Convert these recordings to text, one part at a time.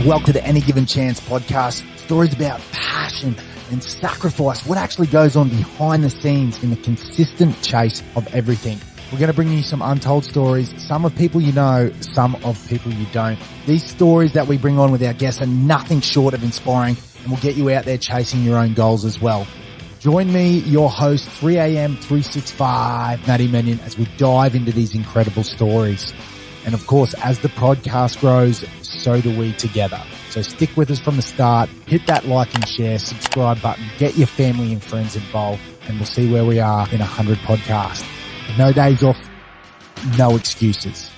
Welcome to the Any Given Chance podcast. Stories about passion and sacrifice, what actually goes on behind the scenes in the consistent chase of everything. We're going to bring you some untold stories, some of people you know, some of people you don't. These stories that we bring on with our guests are nothing short of inspiring and will get you out there chasing your own goals as well. Join me, your host, 3am 365, Matty Menyon, as we dive into these incredible stories. And of course, as the podcast grows, so do we together. So stick with us from the start, hit that like and share, subscribe button, get your family and friends involved, and we'll see where we are in 100 podcasts. No days off, no excuses.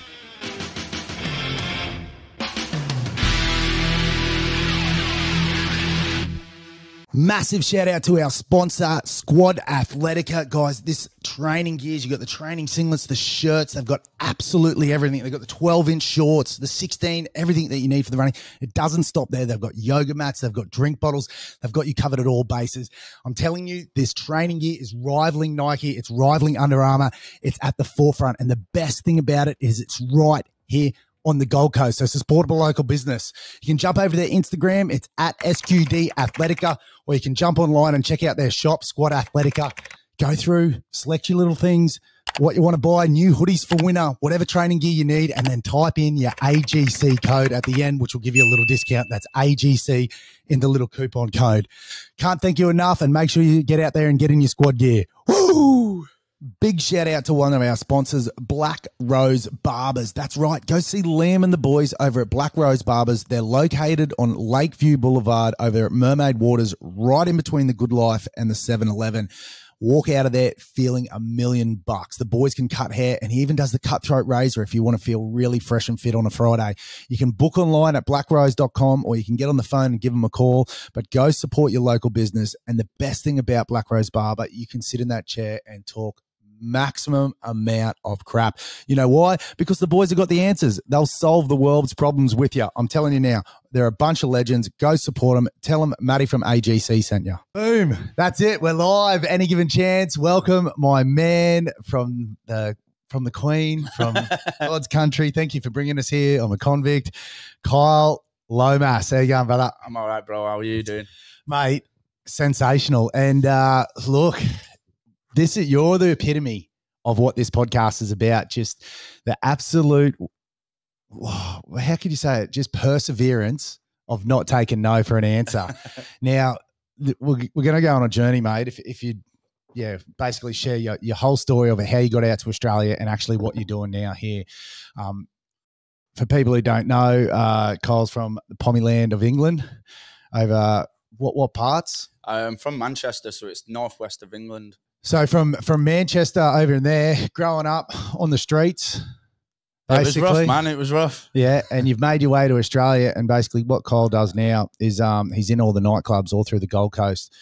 Massive shout out to our sponsor, Squad Athletica. Guys, this training gears, you've got the training singlets, the shirts, they've got absolutely everything. They've got the 12-inch shorts, the 16, everything that you need for the running. It doesn't stop there. They've got yoga mats, they've got drink bottles, they've got you covered at all bases. I'm telling you, this training gear is rivaling Nike, it's rivaling Under Armour, it's at the forefront. And the best thing about it is it's right here on the Gold Coast. So support a local business. You can jump over their Instagram. It's at SQD Athletica, or you can jump online and check out their shop, Squad Athletica. Go through, select your little things, what you want to buy, new hoodies for winter, whatever training gear you need, and then type in your AGC code at the end, which will give you a little discount. That's AGC in the little coupon code. Can't thank you enough, and make sure you get out there and get in your squad gear. Woo! Big shout out to one of our sponsors, Black Rose Barbers. That's right. Go see Liam and the boys over at Black Rose Barbers. They're located on Lakeview Boulevard over at Mermaid Waters, right in between the Good Life and the 7-Eleven. Walk out of there feeling $1,000,000. The boys can cut hair, and he even does the cutthroat razor if you want to feel really fresh and fit on a Friday. You can book online at blackrose.com, or you can get on the phone and give them a call, but go support your local business. And the best thing about Black Rose Barber, you can sit in that chair and talk maximum amount of crap. You know why? Because the boys have got the answers. They'll solve the world's problems with you. I'm telling you now, they're a bunch of legends. Go support them. Tell them Matty from AGC sent you. Boom. That's it. We're live. Any Given Chance. Welcome, my man from the Queen, from God's country. Thank you for bringing us here. I'm a convict. Kyle Lomas. How you going, brother? I'm all right, bro. How are you doing? Mate, sensational. And look, you're the epitome of what this podcast is about. Just the absolute, how could you say it? Just perseverance of not taking no for an answer. Now, we're going to go on a journey, mate. If you, basically share your whole story of how you got out to Australia and actually what you're doing now here. For people who don't know, Kyle's from the Pommy land of England. Over what parts? I'm from Manchester, so it's northwest of England. So from Manchester over in there, growing up on the streets, basically. It was rough, man. It was rough. Yeah, and you've made your way to Australia, and basically what Kyle does now is he's in all the nightclubs all through the Gold Coast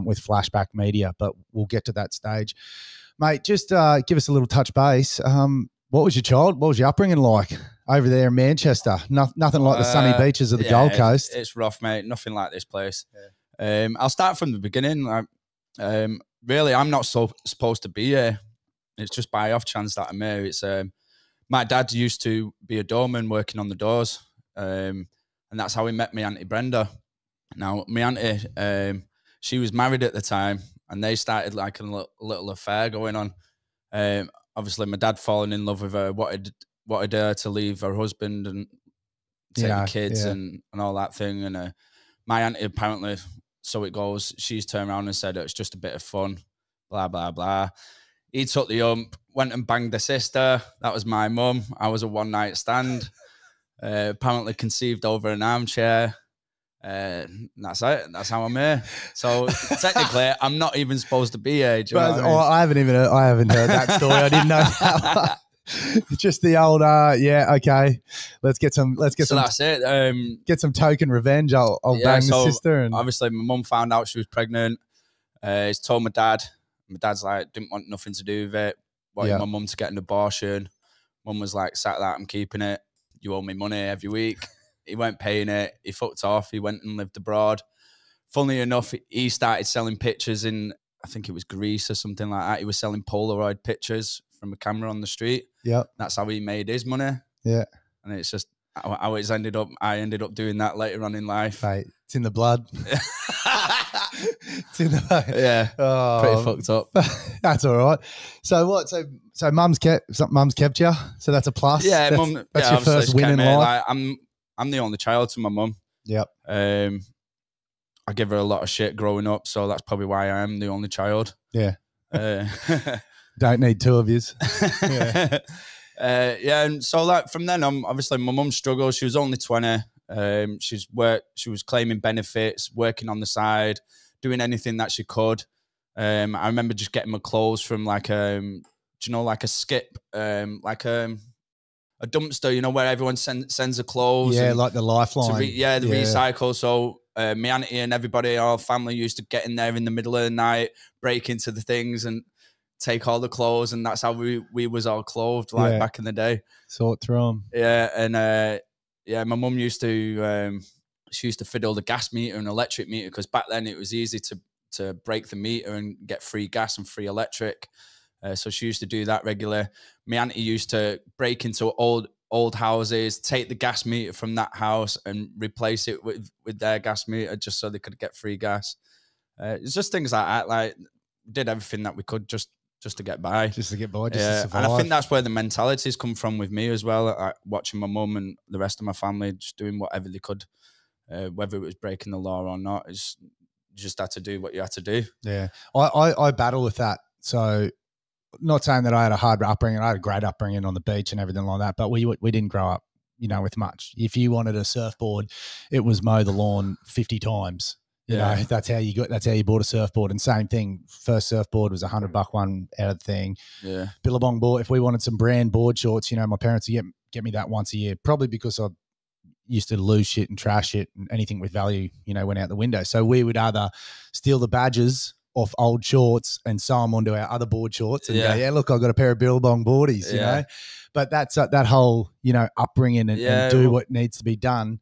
with Flashback Media, but we'll get to that stage. Mate, just give us a little touch base. What was your upbringing like over there in Manchester? Nothing like the sunny beaches of the Gold Coast. It's rough, mate. Nothing like this place. Yeah. I'll start from the beginning. Really, I'm not supposed to be here. It's just by off chance that I'm here. It's my dad used to be a doorman working on the doors, and that's how he met my auntie Brenda. Now, my auntie, she was married at the time, and they started like a little affair going on. Obviously, my dad falling in love with her, wanted her to leave her husband and take the kids and all that thing. And my auntie apparently, so it goes, she's turned around and said, it's just a bit of fun, blah, blah, blah. He took the ump, went and banged the sister. That was my mum. I was a one-night stand. Apparently conceived over an armchair. That's it. That's how I'm here. So technically, I'm not even supposed to be here. Do you know what I mean? I haven't heard that story. I didn't know that. Just the old, okay. Let's get some. That's it. Get some token revenge. I'll bang the sister. And obviously, my mum found out she was pregnant. He's told my dad. My dad's like, didn't want nothing to do with it. Wanted my mum to get an abortion. Mum was like, "Sack that, I'm keeping it. You owe me money every week." He weren't paying it. He fucked off. He went and lived abroad. Funnily enough, he started selling pictures in, I think it was Greece or something like that. He was selling Polaroid pictures from a camera on the street. Yeah. That's how he made his money. Yeah. And it's just, how it's ended up. I ended up doing that later on in life. Mate, it's in the blood. It's in the Yeah, pretty fucked up. That's all right. So what? So mum's kept you. So that's a plus. Yeah, that's your first win in life. Like, I'm the only child to my mum. Yep. I give her a lot of shit growing up, so that's probably why I am the only child. Yeah. Don't need two of yous. Yeah. And so like from then on, obviously my mum struggled. She was only 20. She was claiming benefits, working on the side, doing anything that she could. I remember just getting my clothes from like do you know, like a skip, like a dumpster, where everyone sends their clothes. Yeah, like the Lifeline. Recycle. So my auntie and everybody, our family used to get in there in the middle of the night, break into the things and take all the clothes, and that's how we was all clothed back in the day. Sort through them. Yeah, and my mum used to she used to fiddle the gas meter and electric meter, because back then it was easy to break the meter and get free gas and free electric. So she used to do that regularly. My auntie used to break into old houses, take the gas meter from that house and replace it with their gas meter just so they could get free gas. It's just things like that. Like, did everything that we could just to get by. Just to survive. And I think that's where the mentalities come from with me as well. Like, watching my mum and the rest of my family just doing whatever they could, whether it was breaking the law or not. It's just had to do what you had to do. Yeah. I battle with that. So, not saying that I had a hard upbringing. I had a great upbringing on the beach and everything like that, but we didn't grow up, with much. If you wanted a surfboard, it was mow the lawn 50 times. You know, that's how you bought a surfboard. And same thing, first surfboard was $100 one out of the thing. Yeah. Billabong board. If we wanted some brand board shorts, my parents would get me that once a year, probably because I used to lose shit and trash shit, and anything with value, went out the window. So we would either steal the badges off old shorts and sew them onto our other board shorts and go, look, I've got a pair of Billabong boardies, you know. But that's that whole, upbringing and do what needs to be done.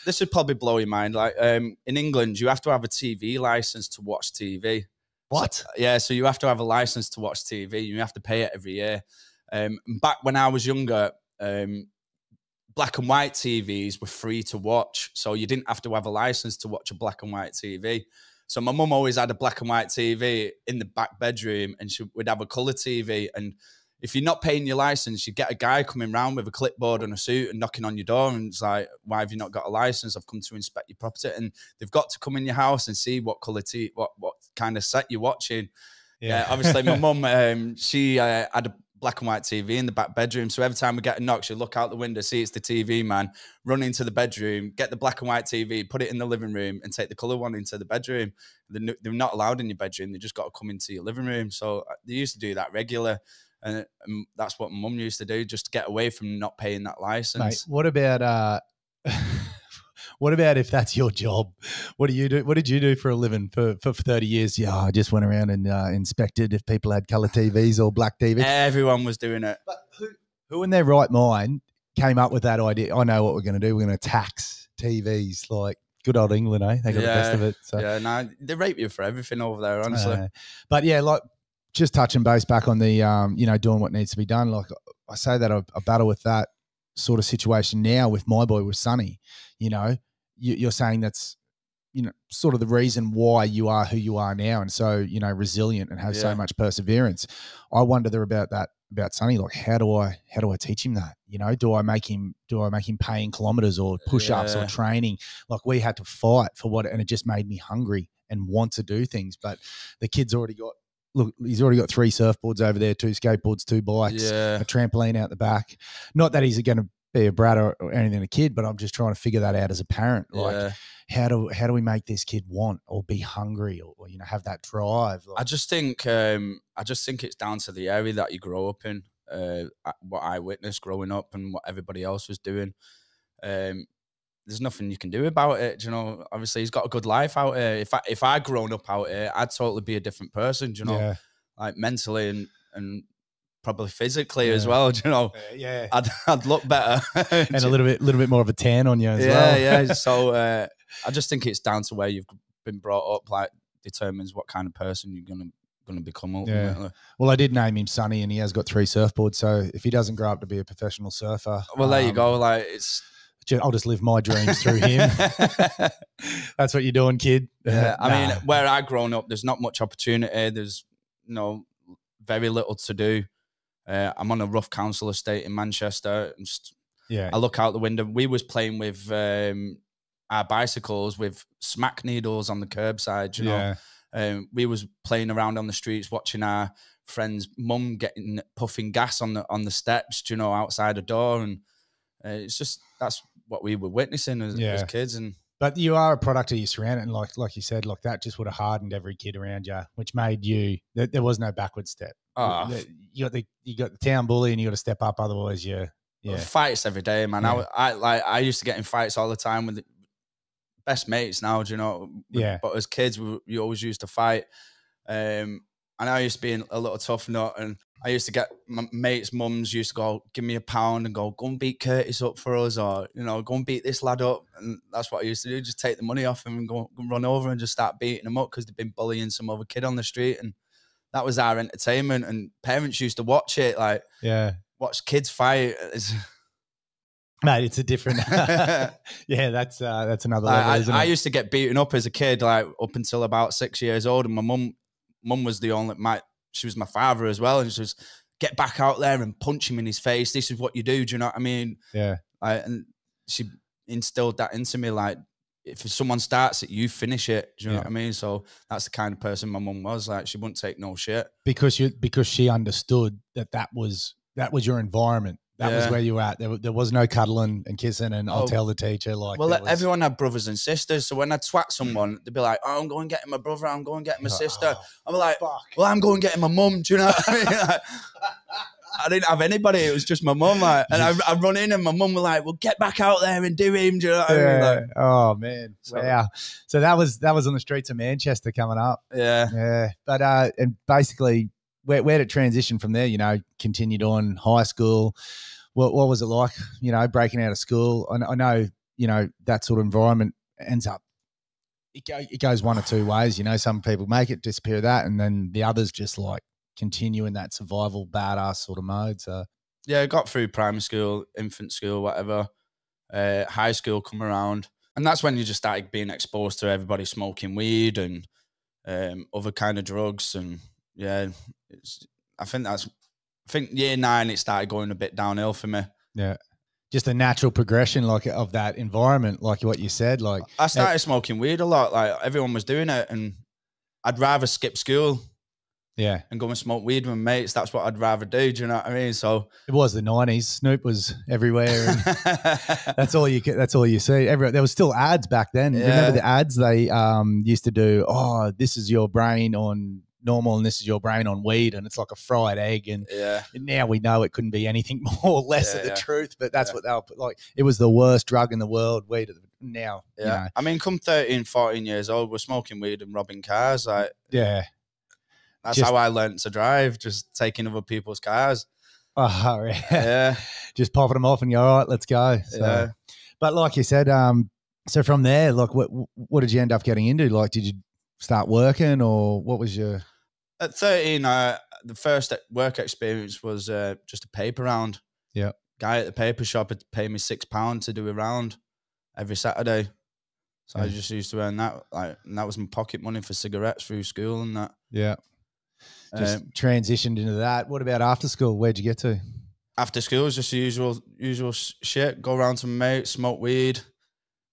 This would probably blow your mind. Like, in England, you have to have a TV license to watch TV. What? So you have to have a license to watch TV. You have to pay it every year. Back when I was younger, black and white TVs were free to watch. So you didn't have to have a license to watch a black and white TV. So my mum always had a black and white TV in the back bedroom, and she would have a colour TV. And if you're not paying your license, you get a guy coming round with a clipboard and a suit and knocking on your door, and it's like, why have you not got a license? I've come to inspect your property. And they've got to come in your house and see what colour what kind of set you're watching. Yeah, obviously my mum, she had a black and white TV in the back bedroom. So every time we get a knock, she'll look out the window, see it's the TV man, run into the bedroom, get the black and white TV, put it in the living room, and take the colour one into the bedroom. They're not allowed in your bedroom. They just got to come into your living room. So they used to do that regular. And that's what my mum used to do, just to get away from not paying that license. Mate, what about what about if that's your job? What do you do? What did you do for a living for 30 years? Yeah, I just went around and inspected if people had colour TVs or black TVs. Everyone was doing it. But who in their right mind came up with that idea? I know what we're going to do. We're going to tax TVs. Like, good old England, eh? They got the best of it. So. Yeah, no, they rape you for everything over there, honestly. But yeah, like, just touching base back on the, doing what needs to be done. Like I say that I battle with that sort of situation now with my boy, with Sonny. You're saying that's, sort of the reason why you are who you are now, and so, resilient and have so much perseverance. I wonder about that, about Sonny. Like, how do I teach him that? Do I make him paying kilometers or push-ups or training? Like, we had to fight for and it just made me hungry and want to do things. But the kid's already got, he's already got 3 surfboards over there, 2 skateboards, 2 bikes, a trampoline out the back. Not that he's going to be a brat or anything, a kid, but I'm just trying to figure that out as a parent. Like, how do we make this kid want or be hungry or have that drive? Like, I just think it's down to the area that you grow up in. What I witnessed growing up and what everybody else was doing. There's nothing you can do about it. Obviously he's got a good life out here. If I'd grown up out here, I'd totally be a different person, like mentally and probably physically as well, I'd look better. And a little bit more of a tan on you as well. Yeah. So I just think it's down to where you've been brought up, like, determines what kind of person you're gonna become ultimately. Yeah. Well, I did name him Sonny, and he has got 3 surfboards. So if he doesn't grow up to be a professional surfer, well, there you go. Like, I'll just live my dreams through him. That's what you're doing, kid. Yeah, I mean, where I grown up, there's not much opportunity. There's very little to do. I'm on a rough council estate in Manchester. And I look out the window. We was playing with our bicycles with smack needles on the curbside. You know, we was playing around on the streets, watching our friend's mum puffing gas on the steps. You know, outside a door, and it's just that's what we were witnessing as kids. But you are a product of your surrounding, like you said, like that just would have hardened every kid around you, which made you. There was no backward step. You got the town bully, and you got to step up. Otherwise, fights every day, man. I used to get in fights all the time with best mates. Now, do you know? But as kids, we always used to fight. And I used to be a little tough nut, and I used to get my mates' mums used to go, give me £1 and go and beat Curtis up for us, or, go and beat this lad up. And that's what I used to do, just take the money off him and go and run over and just start beating him up because they've been bullying some other kid on the street. And that was our entertainment. And parents used to watch it, watch kids fight. Mate, it's a different. That's another level, isn't it? I used to get beaten up as a kid, up until about 6 years old, and my mum was the only she was my father as well, and she was get back out there and punch him in his face. This is what you do. Do you know what I mean? Yeah. And she instilled that into me. Like, if someone starts it, you finish it. Do you know what I mean? So that's the kind of person my mum was. Like, she wouldn't take no shit because she understood that was your environment. That was where you were at. There was no cuddling and kissing and I'll tell the teacher. Everyone had brothers and sisters. So when I'd twat someone, they'd be like, oh, I'm going getting my brother. I'm going getting my sister. I'm like, fuck. Well, I'm going getting my mum. Do you know what I mean? I didn't have anybody. It was just my mum. And I'd run in and my mum was like, well, get back out there and do him. Do you know what I mean? Oh, man. Wow. So that was on the streets of Manchester coming up. Yeah. Yeah. But and basically, where did it transition from there? Continued on high school. What was it like, breaking out of school? I know, that sort of environment ends up, it goes one or two ways. Some people make it, disappear that, and then the others just like continue in that survival badass sort of mode. So yeah, I got through primary school, infant school, whatever. High school come around, and that's when you just started being exposed to everybody smoking weed and other kind of drugs. And yeah, I think year 9 it started going a bit downhill for me. Yeah, just a natural progression of that environment, like what you said. Like, I started smoking weed a lot. Like, everyone was doing it, and I'd rather skip school. Yeah, and go and smoke weed with mates. That's what I'd rather do. Do you know what I mean? So it was the 90s. Snoop was everywhere. And that's all you see. There was still ads back then. Yeah. Remember the ads they used to do? Oh, this is your brain on normal, and this is your brain on weed, and it's like a fried egg. And now we know it couldn't be anything more or less of the truth. But that's what they were like. It was the worst drug in the world. Weed now. Yeah, I mean, come 13, 14 years old, we're smoking weed and robbing cars. Like, yeah. That's how I learned to drive, just taking other people's cars. Oh, yeah. Just popping them off and go, all right, let's go. So, yeah. But like you said, so from there, like, what did you end up getting into? Like, did you start working, or what was your... At 13, the first work experience was just a paper round. Yeah. Guy at the paper shop had paid me £6 to do a round every Saturday. So I just used to earn that. And that was my pocket money for cigarettes through school and that. Yeah. Just transitioned into that. What about after school? Where'd you get to? After school was just the usual shit. Go around to my mates, smoke weed,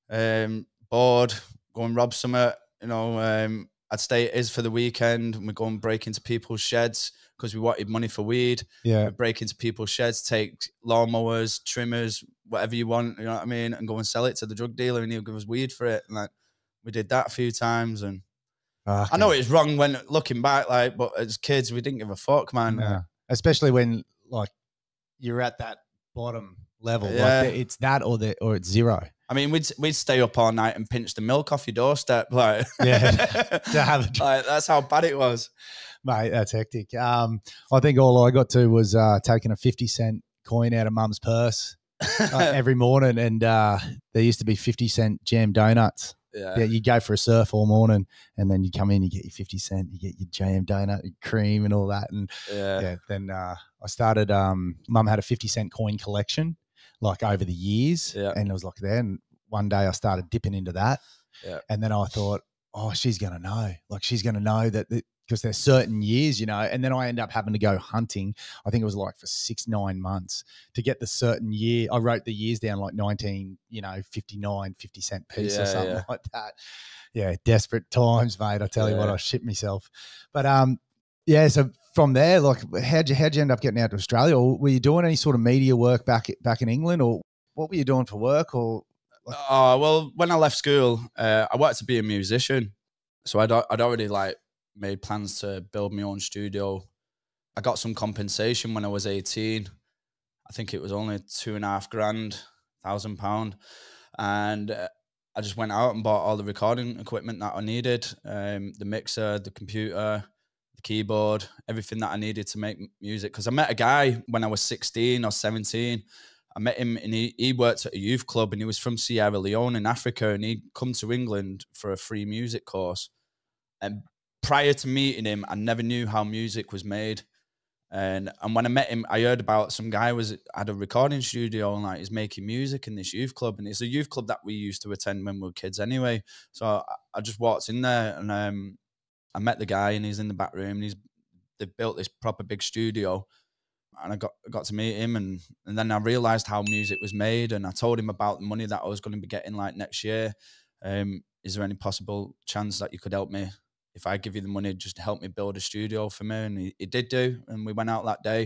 bored, go and rob something. I'd stay at his for the weekend, and we'd go and break into people's sheds because we wanted money for weed. Yeah. We'd break into people's sheds, take lawnmowers, trimmers, whatever you want, you know what I mean, and go and sell it to the drug dealer, and he'll give us weed for it. And we did that a few times, and I know it's wrong when looking back, but as kids, we didn't give a fuck, man. No. Especially when you're at that bottom level. Yeah. It's that or it's zero. I mean, we'd stay up all night and pinch the milk off your doorstep. Yeah. To have that's how bad it was. Mate, that's hectic. I think all I got to was taking a 50-cent coin out of mum's purse every morning, and there used to be 50-cent jam donuts. Yeah, you go for a surf all morning, and then you come in, you get your 50 cent, you get your jam donut, your cream, and all that. And then I started. Mum had a 50-cent coin collection, like over the years. Yeah. And it was like then one day I started dipping into that. Yeah. And then I thought, oh, she's going to know. Like she's going to know that because there's certain years, you know, and then I end up having to go hunting. I think it was like for 6-9 months to get the certain year. I wrote the years down like 1959, 50-cent piece or something like that. Yeah, desperate times, mate. I tell you what, I shit myself. But yeah, so from there, like how'd you end up getting out to Australia? Or were you doing any sort of media work back in England, or what were you doing for work? Or well, when I left school, I wanted to be a musician. So I'd already like made plans to build my own studio. I got some compensation when I was 18. I think it was only £2,500, and I just went out and bought all the recording equipment that I needed, the mixer, the computer, the keyboard, everything that I needed to make music. Because I met a guy when I was 16 or 17. I met him and he worked at a youth club, and he was from Sierra Leone in Africa, and he'd come to England for a free music course. And prior to meeting him, I never knew how music was made. And when I met him, I heard about some guy had a recording studio and like he's making music in this youth club. And it's a youth club that we used to attend when we were kids anyway. So I just walked in there and I met the guy, and he's in the back room, and they've built this proper big studio. And I got to meet him, and then I realized how music was made, and I told him about the money that I was going to be getting like next year. Is there any possible chance that you could help me if I give you the money just to help me build a studio for me? And he did do, and we went out that day.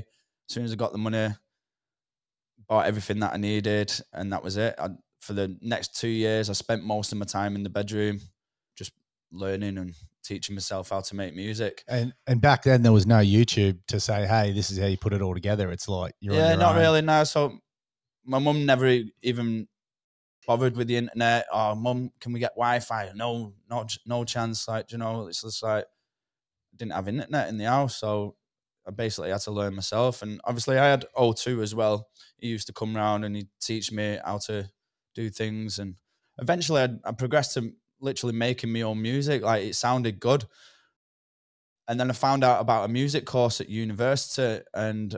As soon as I got the money, bought everything that I needed, and that was it. For the next 2 years, I spent most of my time in the bedroom just learning and teaching myself how to make music. And back then there was no YouTube to say, hey, this is how you put it all together. It's like you're on your not own. really. No. So my mum never even bothered with the internet. Oh, mum, can we get Wi-Fi? No chance. Like, you know, it's just like I didn't have internet in the house, so I basically had to learn myself. And obviously I had O2 as well. He used to come round and he'd teach me how to do things. And eventually I progressed to literally making my own music. Like it sounded good. And then I found out about a music course at university, and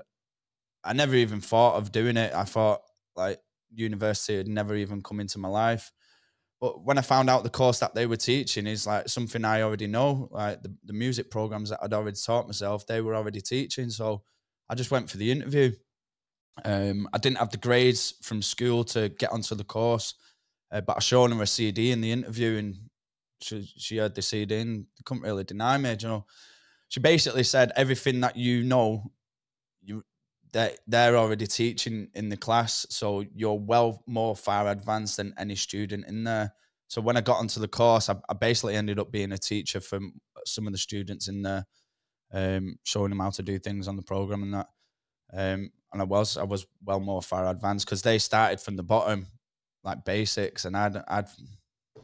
I never even thought of doing it. I thought like university had never even come into my life. But when I found out the course that they were teaching is like something I already know, like the music programs that I'd already taught myself, they were already teaching. So I just went for the interview. I didn't have the grades from school to get onto the course, but I showed her a CD in the interview, and she heard the CD and couldn't really deny me. You know, she basically said everything that you know, they're already teaching in the class, so you're well more far advanced than any student in there. So when I got onto the course, I basically ended up being a teacher for some of the students in there, showing them how to do things on the program and that. And I was well more far advanced because they started from the bottom, like basics, and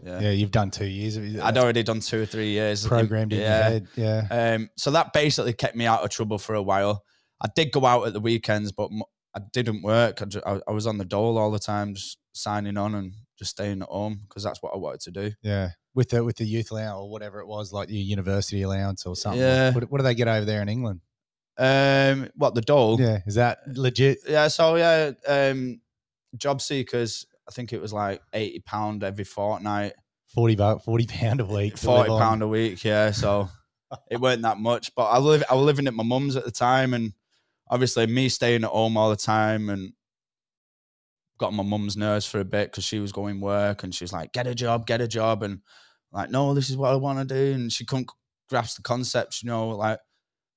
yeah, you've done 2 years. I'd already done 2 or 3 years programmed in your head. Yeah. So that basically kept me out of trouble for a while. I did go out at the weekends, but I didn't work. I was on the dole all the time, just signing on and just staying at home because that's what I wanted to do. Yeah, with the youth allowance or whatever it was, like your university allowance or something. Yeah. What do they get over there in England? What, the dole? Yeah, is that legit? Yeah, so yeah, job seekers, I think it was like £80 every fortnight. £40 a week. £40 a week, yeah. So it weren't that much, but I was living at my mum's at the time, and obviously me staying at home all the time and got on my mum's nerves for a bit because she was going work and she was like, get a job. And like, no, this is what I want to do. And she couldn't grasp the concept, you know, like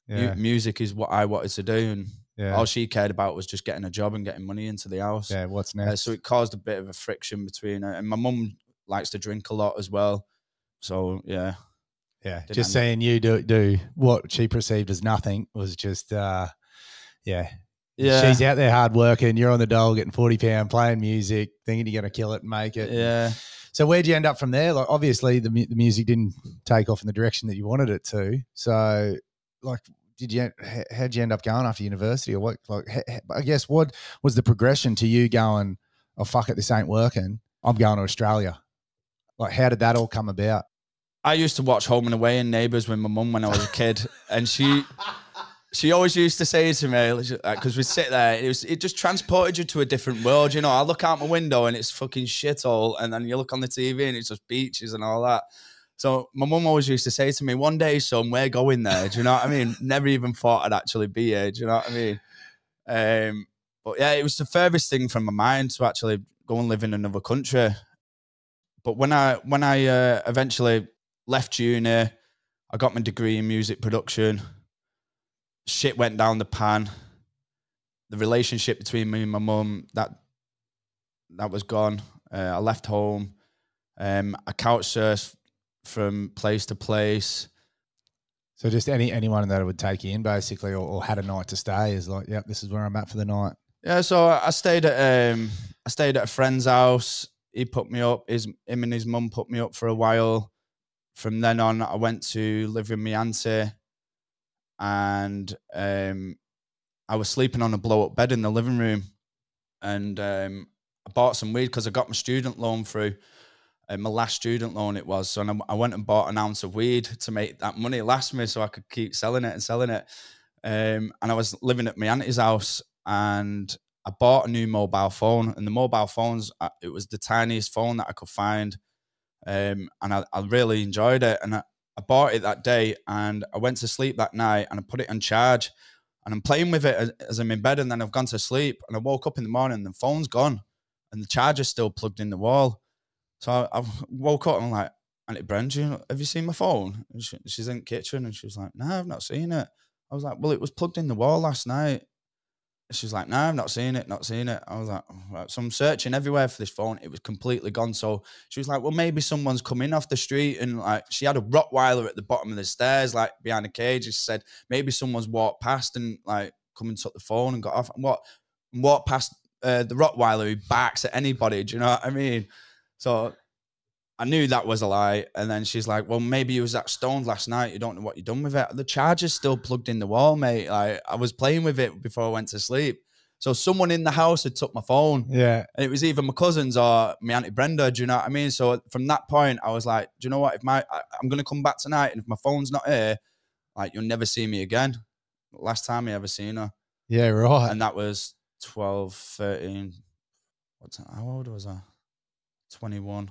music is what I wanted to do. And all she cared about was just getting a job and getting money into the house. Yeah, what's next? So it caused a bit of a friction between her. And my mum likes to drink a lot as well. So, yeah. Yeah, just seeing you do what she perceived as nothing was just, yeah. She's out there hard working. You're on the dole getting £40, playing music, thinking you're going to kill it and make it. Yeah. So where'd you end up from there? Like, obviously, the music didn't take off in the direction that you wanted it to. So, like, how'd you end up going after university, or what? Like, I guess what was the progression to you going, oh fuck it, this ain't working, I'm going to Australia? Like, how did that all come about? I used to watch Home and Away and Neighbours with my mum when I was a kid, and she she always used to say to me, because we'd sit there, it just transported you to a different world. You know, I look out my window and it's fucking shithole, and then you look on the TV and it's just beaches and all that. So my mum always used to say to me, one day, son, we're going there. Do you know what I mean? Never even thought I'd actually be here. Do you know what I mean? But yeah, it was the furthest thing from my mind to actually go and live in another country. But when I eventually left uni, I got my degree in music production. Shit went down the pan. The relationship between me and my mum, that was gone. I left home. I couch surfed from place to place. So just anyone that would take you in basically, or had a night to stay is like, yep, this is where I'm at for the night. Yeah, so I stayed at a friend's house. He put me up. Him and his mum put me up for a while. From then on, I went to live with my auntie, and I was sleeping on a blow-up bed in the living room, and I bought some weed because I got my student loan through. My last student loan it was, so I went and bought an ounce of weed to make that money last me, so I could keep selling it. And I was living at my auntie's house, and I bought a new mobile phone. And the mobile phones, it was the tiniest phone that I could find, and I really enjoyed it. And I bought it that day, and I went to sleep that night, and I put it on charge, and I'm playing with it as I'm in bed, and then I've gone to sleep, and I woke up in the morning, and the phone's gone, and the charger's still plugged in the wall. So I woke up and I'm like, Auntie Brenda, have you seen my phone? And she's in the kitchen, and she was like, no, I've not seen it. I was like, well, it was plugged in the wall last night. And she was like, no, I've not seen it. I was like, oh, right. So I'm searching everywhere for this phone. It was completely gone. So she was like, well, maybe someone's come in off the street, and like she had a Rottweiler at the bottom of the stairs, like behind a cage. And she said, maybe someone's walked past and like come and took the phone and got off and walked past the Rottweiler who barks at anybody. Do you know what I mean? So I knew that was a lie. And then she's like, well, maybe you was that stoned last night. You don't know what you done with it. The charger's still plugged in the wall, mate. Like, I was playing with it before I went to sleep. So someone in the house had took my phone. Yeah. And it was either my cousins or my Auntie Brenda. Do you know what I mean? So from that point, I was like, do you know what? If I'm going to come back tonight, and if my phone's not here, like, you'll never see me again. Last time I ever seen her. Yeah, right. And that was 12, 13. How old was I? 21.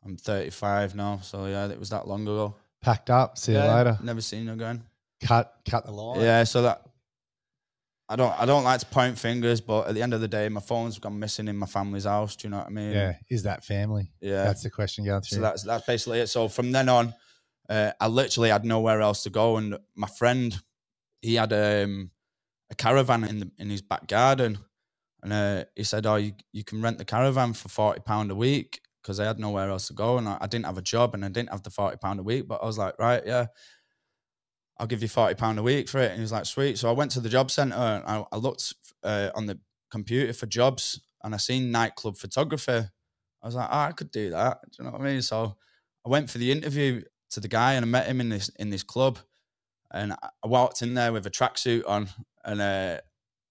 I'm 35 now, so yeah, it was that long ago. Packed up. See you later. Never seen her again. Cut the line. Yeah, so that I don't like to point fingers, but at the end of the day, my phone's gone missing in my family's house. Do you know what I mean? Yeah. Is that family? Yeah, that's the question going through. So that's basically it. So from then on, I literally had nowhere else to go, and my friend, he had a caravan in his back garden, and he said, "Oh, you can rent the caravan for £40 a week." Because I had nowhere else to go, and I didn't have a job, and I didn't have the £40 a week. But I was like, right, yeah, I'll give you £40 a week for it. And he was like, sweet. So I went to the job centre, and I looked on the computer for jobs, and I seen nightclub photography. I was like, oh, I could do that. Do you know what I mean? So I went for the interview to the guy, and I met him in this club, and I walked in there with a tracksuit on, and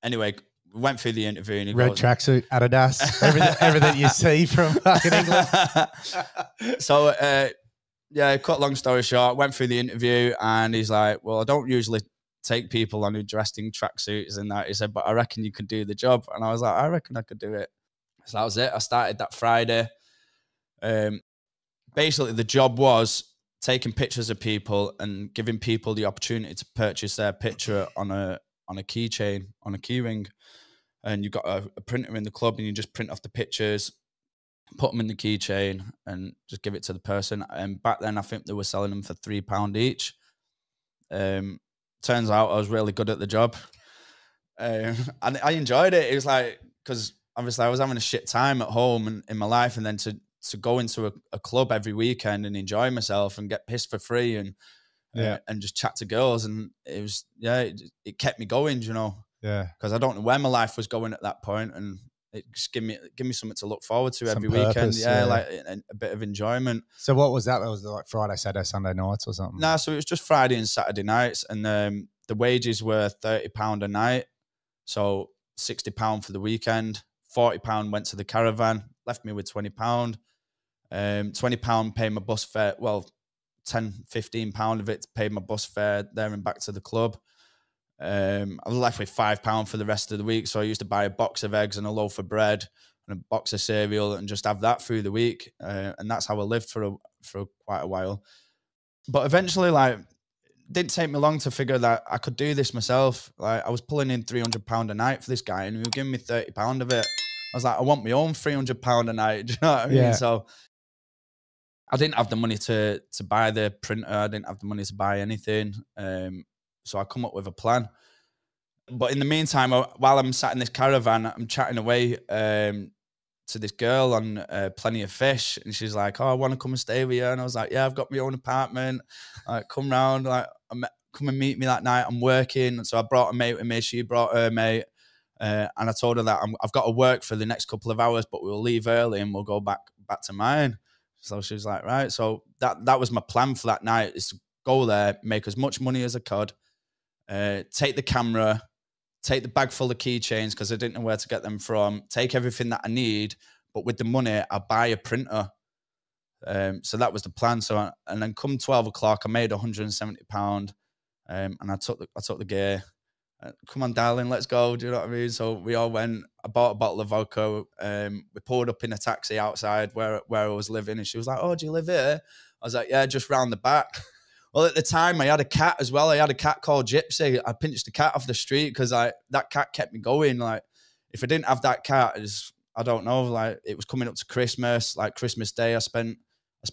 anyway. Went through the interview, and he red tracksuit, Adidas, everything you see from fucking England. So, yeah, cut long story short, went through the interview, and he's like, well, I don't usually take people on who dressed in tracksuits and that. He said, but I reckon you could do the job. And I was like, I reckon I could do it. So that was it. I started that Friday. Basically, the job was taking pictures of people and giving people the opportunity to purchase their picture on a keychain, on a key ring. And you've got a printer in the club, and you just print off the pictures, put them in the keychain, and just give it to the person. And back then, I think they were selling them for £3 each. Turns out I was really good at the job. And I enjoyed it. It was like, because obviously I was having a shit time at home and in my life, and then to go into a club every weekend and enjoy myself and get pissed for free and just chat to girls. And it was, it kept me going, you know. Yeah, because I don't know where my life was going at that point, and it just give me something to look forward to every weekend. Yeah, like a bit of enjoyment. So what was that? That was like Friday, Saturday, Sunday nights or something? Nah, so it was just Friday and Saturday nights, and the wages were £30 a night, so £60 for the weekend. £40 went to the caravan, left me with £20. £20 paid my bus fare. Well, £10, £15 of it paid my bus fare there and back to the club. I was left with £5 for the rest of the week. So I used to buy a box of eggs and a loaf of bread and a box of cereal and just have that through the week. And that's how I lived for quite a while. But eventually, like, it didn't take me long to figure that I could do this myself. Like, I was pulling in £300 a night for this guy and he was giving me £30 of it. I was like, I want my own £300 a night. Do you know what I mean? So I didn't have the money to buy the printer. I didn't have the money to buy anything. So I come up with a plan. But in the meantime, while I'm sat in this caravan, I'm chatting away to this girl on Plenty of Fish. And she's like, oh, I want to come and stay with you. And I was like, yeah, I've got my own apartment. Like, come round. Like, come and meet me that night. I'm working. So I brought a mate with me. She brought her mate. And I told her that I've got to work for the next couple of hours, but we'll leave early and we'll go back to mine. So she was like, right. So that was my plan for that night, is to go there, make as much money as I could, take the camera, take the bag full of keychains because I didn't know where to get them from, take everything that I need, but with the money, I buy a printer. So that was the plan. So and then come 12 o'clock, I made £170, and I took the gear. Come on, darling, let's go. Do you know what I mean? So we all went. I bought a bottle of vodka. We pulled up in a taxi outside where I was living, and she was like, "Oh, do you live here?" I was like, "Yeah, just round the back." Well, at the time, I had a cat as well. I had a cat called Gypsy. I pinched the cat off the street because that cat kept me going. Like, if I didn't have that cat, I don't know. Like, it was coming up to Christmas, like Christmas Day. I spent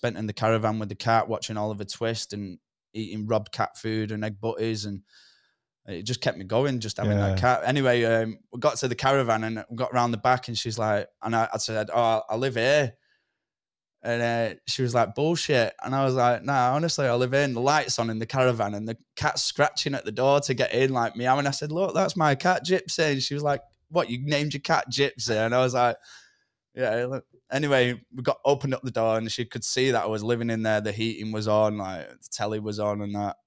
in the caravan with the cat, watching Oliver Twist and eating robbed cat food and egg butties, and it just kept me going, just having that cat. Anyway, we got to the caravan and we got around the back, and she's like, and I said, "Oh, I live here." And she was like, "Bullshit." And I was like, "Nah, honestly, I live here." And the light's on in the caravan and the cat's scratching at the door to get in, like meowing. I said, "Look, that's my cat, Gypsy." And she was like, "What, you named your cat Gypsy?" And I was like, "Yeah." Look. Anyway, we opened up the door and she could see that I was living in there. The heating was on, like the telly was on and that.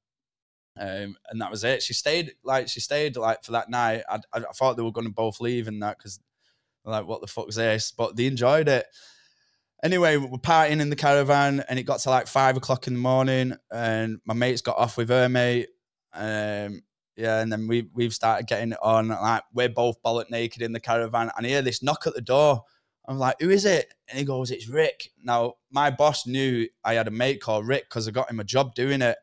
And that was it. She stayed for that night. I thought they were going to both leave and that, because like, what the fuck's this? But they enjoyed it. Anyway, we're partying in the caravan and it got to like 5 o'clock in the morning and my mate's got off with her mate. And then we've started getting it on. Like, we're both bollock naked in the caravan and I hear this knock at the door. I'm like, "Who is it?" And he goes, "It's Rick." Now, my boss knew I had a mate called Rick because I got him a job doing it.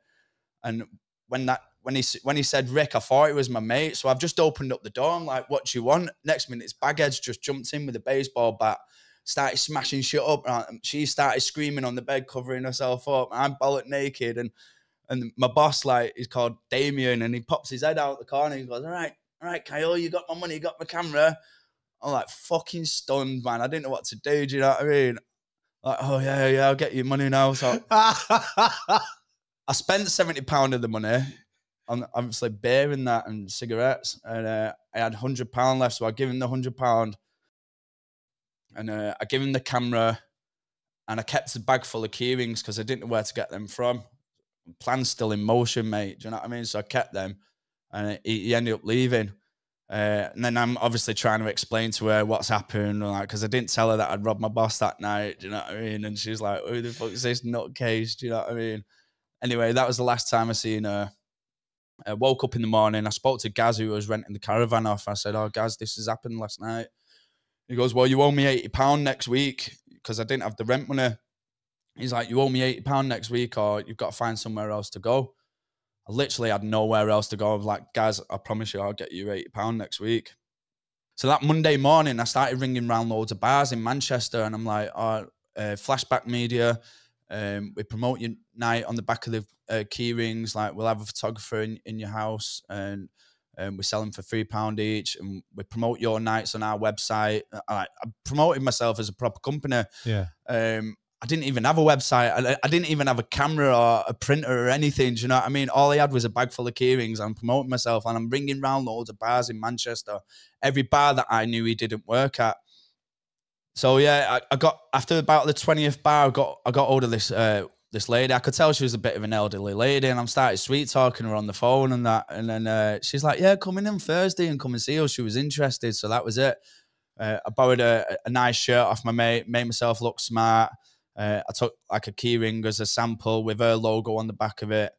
And when he said Rick, I thought it was my mate. So I've just opened up the door. I'm like, "What do you want?" Next minute, it's Bagheads just jumped in with a baseball bat, started smashing shit up. She started screaming on the bed, covering herself up. I'm bollock naked. And my boss, like, he's called Damien, and he pops his head out the corner. He goes, all right, Kyle, you got my money, you got my camera. I'm like fucking stunned, man. I didn't know what to do. Do you know what I mean? Like, oh, yeah, I'll get you money now. So I spent £70 of the money on obviously beer and that and cigarettes. And I had £100 left. So I give him the £100 and I give him the camera and I kept the bag full of key rings because I didn't know where to get them from. Plan's still in motion, mate. Do you know what I mean? So I kept them and he ended up leaving. And then I'm obviously trying to explain to her what's happened, like, because I didn't tell her that I'd robbed my boss that night. Do you know what I mean? And she's like, "Who the fuck is this nutcase?" Do you know what I mean? Anyway, that was the last time I seen her. I woke up in the morning. I spoke to Gaz, who was renting the caravan off. I said, "Oh, Gaz, this has happened last night." He goes, "Well, you owe me £80 next week," because I didn't have the rent money. He's like, "You owe me £80 next week or you've got to find somewhere else to go." I literally had nowhere else to go. I was like, "Guys, I promise you I'll get you £80 next week." So that Monday morning, I started ringing around loads of bars in Manchester and I'm like, Flashback Media, we promote your night on the back of the key rings. Like, we'll have a photographer in your house and we sell them for £3 each and we promote your nights on our website. I promoted myself as a proper company. Yeah. I didn't even have a website. I didn't even have a camera or a printer or anything. Do you know what I mean? All I had was a bag full of key rings. I'm promoting myself and I'm ringing round loads of bars in Manchester. Every bar that I knew he didn't work at. So yeah, I got, after about the 20th bar, I got hold of this lady. I could tell she was a bit of an elderly lady and I started sweet talking her on the phone and that. And then she's like, "Yeah, come in on Thursday and come and see us." She was interested. So that was it. I borrowed a nice shirt off my mate, made myself look smart. I took like a key ring as a sample with her logo on the back of it.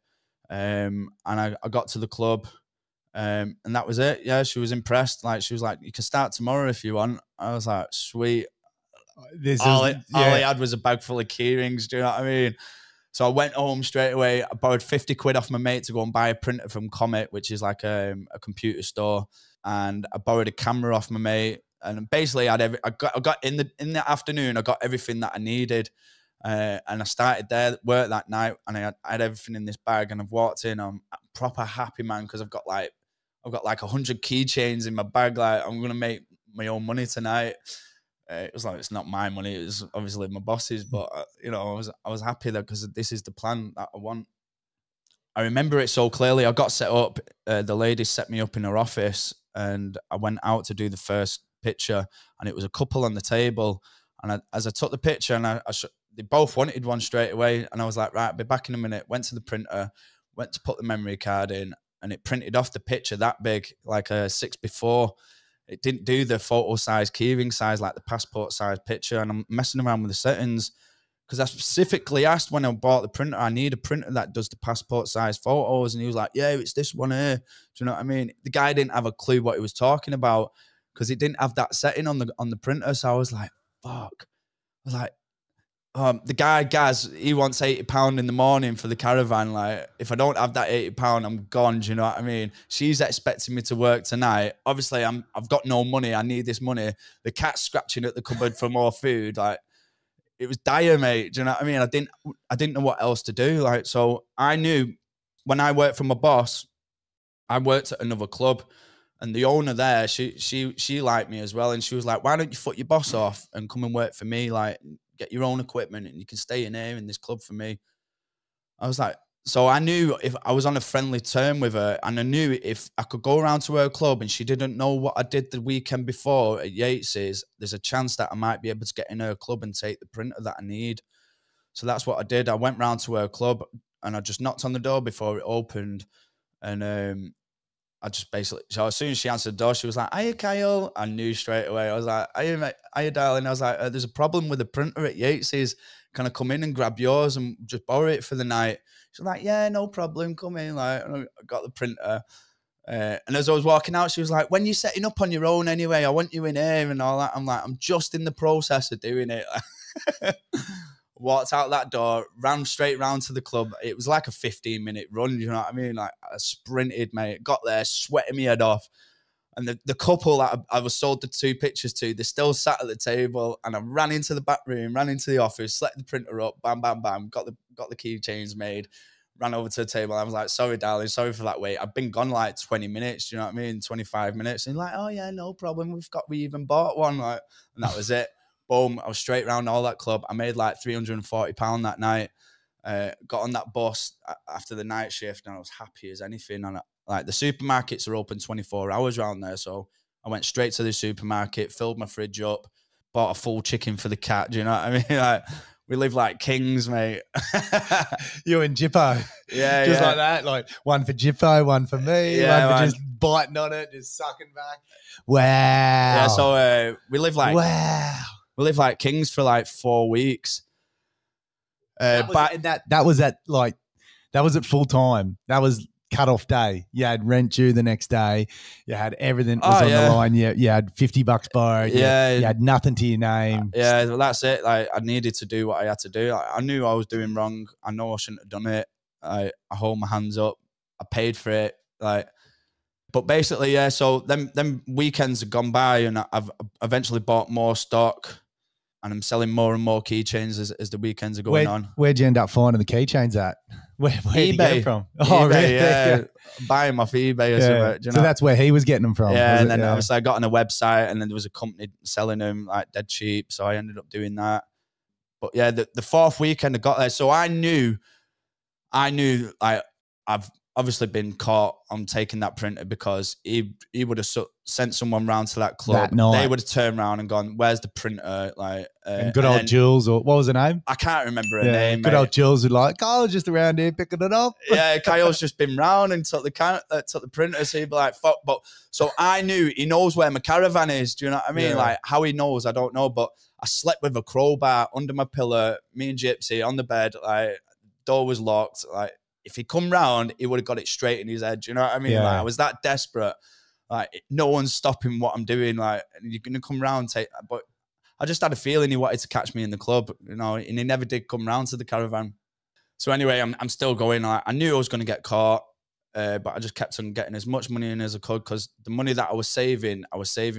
And I got to the club And that was it. Yeah, she was impressed. Like, she was like, you can start tomorrow if you want. I was like, sweet. All I had was a bag full of key rings. Do you know what I mean? So I went home straight away. I borrowed 50 quid off my mate to go and buy a printer from Comet, which is like a computer store. And I borrowed a camera off my mate. And basically, I got in the afternoon, I got everything that I needed. And I started there, work that night, and I had everything in this bag. And I've walked in, I'm proper happy, man, because I've got like 100 keychains in my bag. Like, I'm gonna make my own money tonight. It was like, it's not my money. It was obviously my boss's, but you know, I was happy that because this is the plan that I want. I remember it so clearly. I got set up. The lady set me up in her office, and I went out to do the first picture, and it was a couple on the table. And as I took the picture, and they both wanted one straight away, and I was like, right, I'll be back in a minute. Went to the printer, went to put the memory card in, and it printed off the picture that big, like a 6x4. It didn't do the photo size, keyring size, like the passport size picture. And I'm messing around with the settings because I specifically asked when I bought the printer, I need a printer that does the passport size photos. And he was like, yeah, it's this one here. Do you know what I mean? The guy didn't have a clue what he was talking about because he didn't have that setting on the printer. So I was like, fuck. I was like, the guy, Gaz, he wants £80 in the morning for the caravan. Like, if I don't have that £80, I'm gone. Do you know what I mean? She's expecting me to work tonight. Obviously, I've got no money. I need this money. The cat's scratching at the cupboard for more food. Like, it was dire, mate. Do you know what I mean? I didn't know what else to do. Like, so I knew when I worked for my boss, I worked at another club, and the owner there, she liked me as well, and she was like, "Why don't you foot your boss off and come and work for me? Like, get your own equipment and you can stay in here in this club for me." I was like, so I knew if I was on a friendly term with her, and I knew if I could go around to her club and she didn't know what I did the weekend before at Yates's, there's a chance that I might be able to get in her club and take the printer that I need. So that's what I did. I went round to her club and I just knocked on the door before it opened. And I just basically, so as soon as she answered the door, she was like, "Hiya, Kyle." I knew straight away. I was like, "Hiya, mate. Hiya, darling." I was like, "There's a problem with the printer at Yates's. Can I come in and grab yours and just borrow it for the night?" She's like, "Yeah, no problem. Come in." Like, I got the printer. And as I was walking out, she was like, "When you're setting up on your own anyway, I want you in here," and all that. I'm like, "I'm just in the process of doing it." Walked out that door, ran straight round to the club. It was like a 15-minute run, you know what I mean? Like, I sprinted, mate. Got there, sweating my head off. And the couple that I was sold the 2 pictures to, they still sat at the table. And I ran into the back room, ran into the office, set the printer up, bam, bam, bam. Got the keychains made, ran over to the table. I was like, "Sorry, darling, sorry for that wait. I've been gone like 20 minutes, you know what I mean? 25 minutes. And like, "Oh, yeah, no problem. We even bought one." Like, and that was it. Boom, I was straight around all that club. I made like £340 that night. Got on that bus after the night shift, and I was happy as anything. And like, the supermarkets are open 24 hours around there, so I went straight to the supermarket, filled my fridge up, bought a full chicken for the cat. Do you know what I mean? Like, we live like kings, mate. You and Jippo. Yeah, just like that. Like, one for Jippo, one for me, yeah, one for just biting on it, just sucking back. Wow. Yeah, so we live like... Wow. We lived like kings for like 4 weeks. That was at full time. That was cut off day. You had rent due the next day. You had everything was on the line. You had $50 borrowed. Yeah, you had nothing to your name. Yeah, well, that's it. Like, I needed to do what I had to do. I knew I was doing wrong. I know I shouldn't have done it. I hold my hands up. I paid for it. Like, but basically, yeah. So them weekends have gone by, and I've eventually bought more stock. And I'm selling more and more keychains as the weekends are going on. Where'd you end up finding the keychains at? Where'd you get them from? Oh, eBay, really? Yeah. Buy them off eBay or something. You know? So that's where he was getting them from. Yeah, and then obviously I got on a website, and then there was a company selling them like dead cheap. So I ended up doing that. But yeah, the 4th weekend I got there. So I knew like, I've obviously been caught on taking that printer, because he would have sent someone round to that club. They would have turned around and gone, "Where's the printer?" Like, and good old Jules, or what was her name? I can't remember her name. Good old Jules would like, "Kyle's just around here picking it up." Yeah, Kyle's just been round and took the printer. So he'd be like, "Fuck!" But so I knew he knows where my caravan is. Do you know what I mean? Yeah. Like, how he knows, I don't know. But I slept with a crowbar under my pillow. Me and Gypsy on the bed. Like, door was locked. Like, if he come round, he would have got it straight in his head. Do you know what I mean? Yeah. Like, I was that desperate. Like, no one's stopping what I'm doing. Like, and you're going to come round, but I just had a feeling he wanted to catch me in the club, you know, and he never did come round to the caravan. So anyway, I'm still going. Like, I knew I was going to get caught, but I just kept on getting as much money in as I could, because the money that I was saving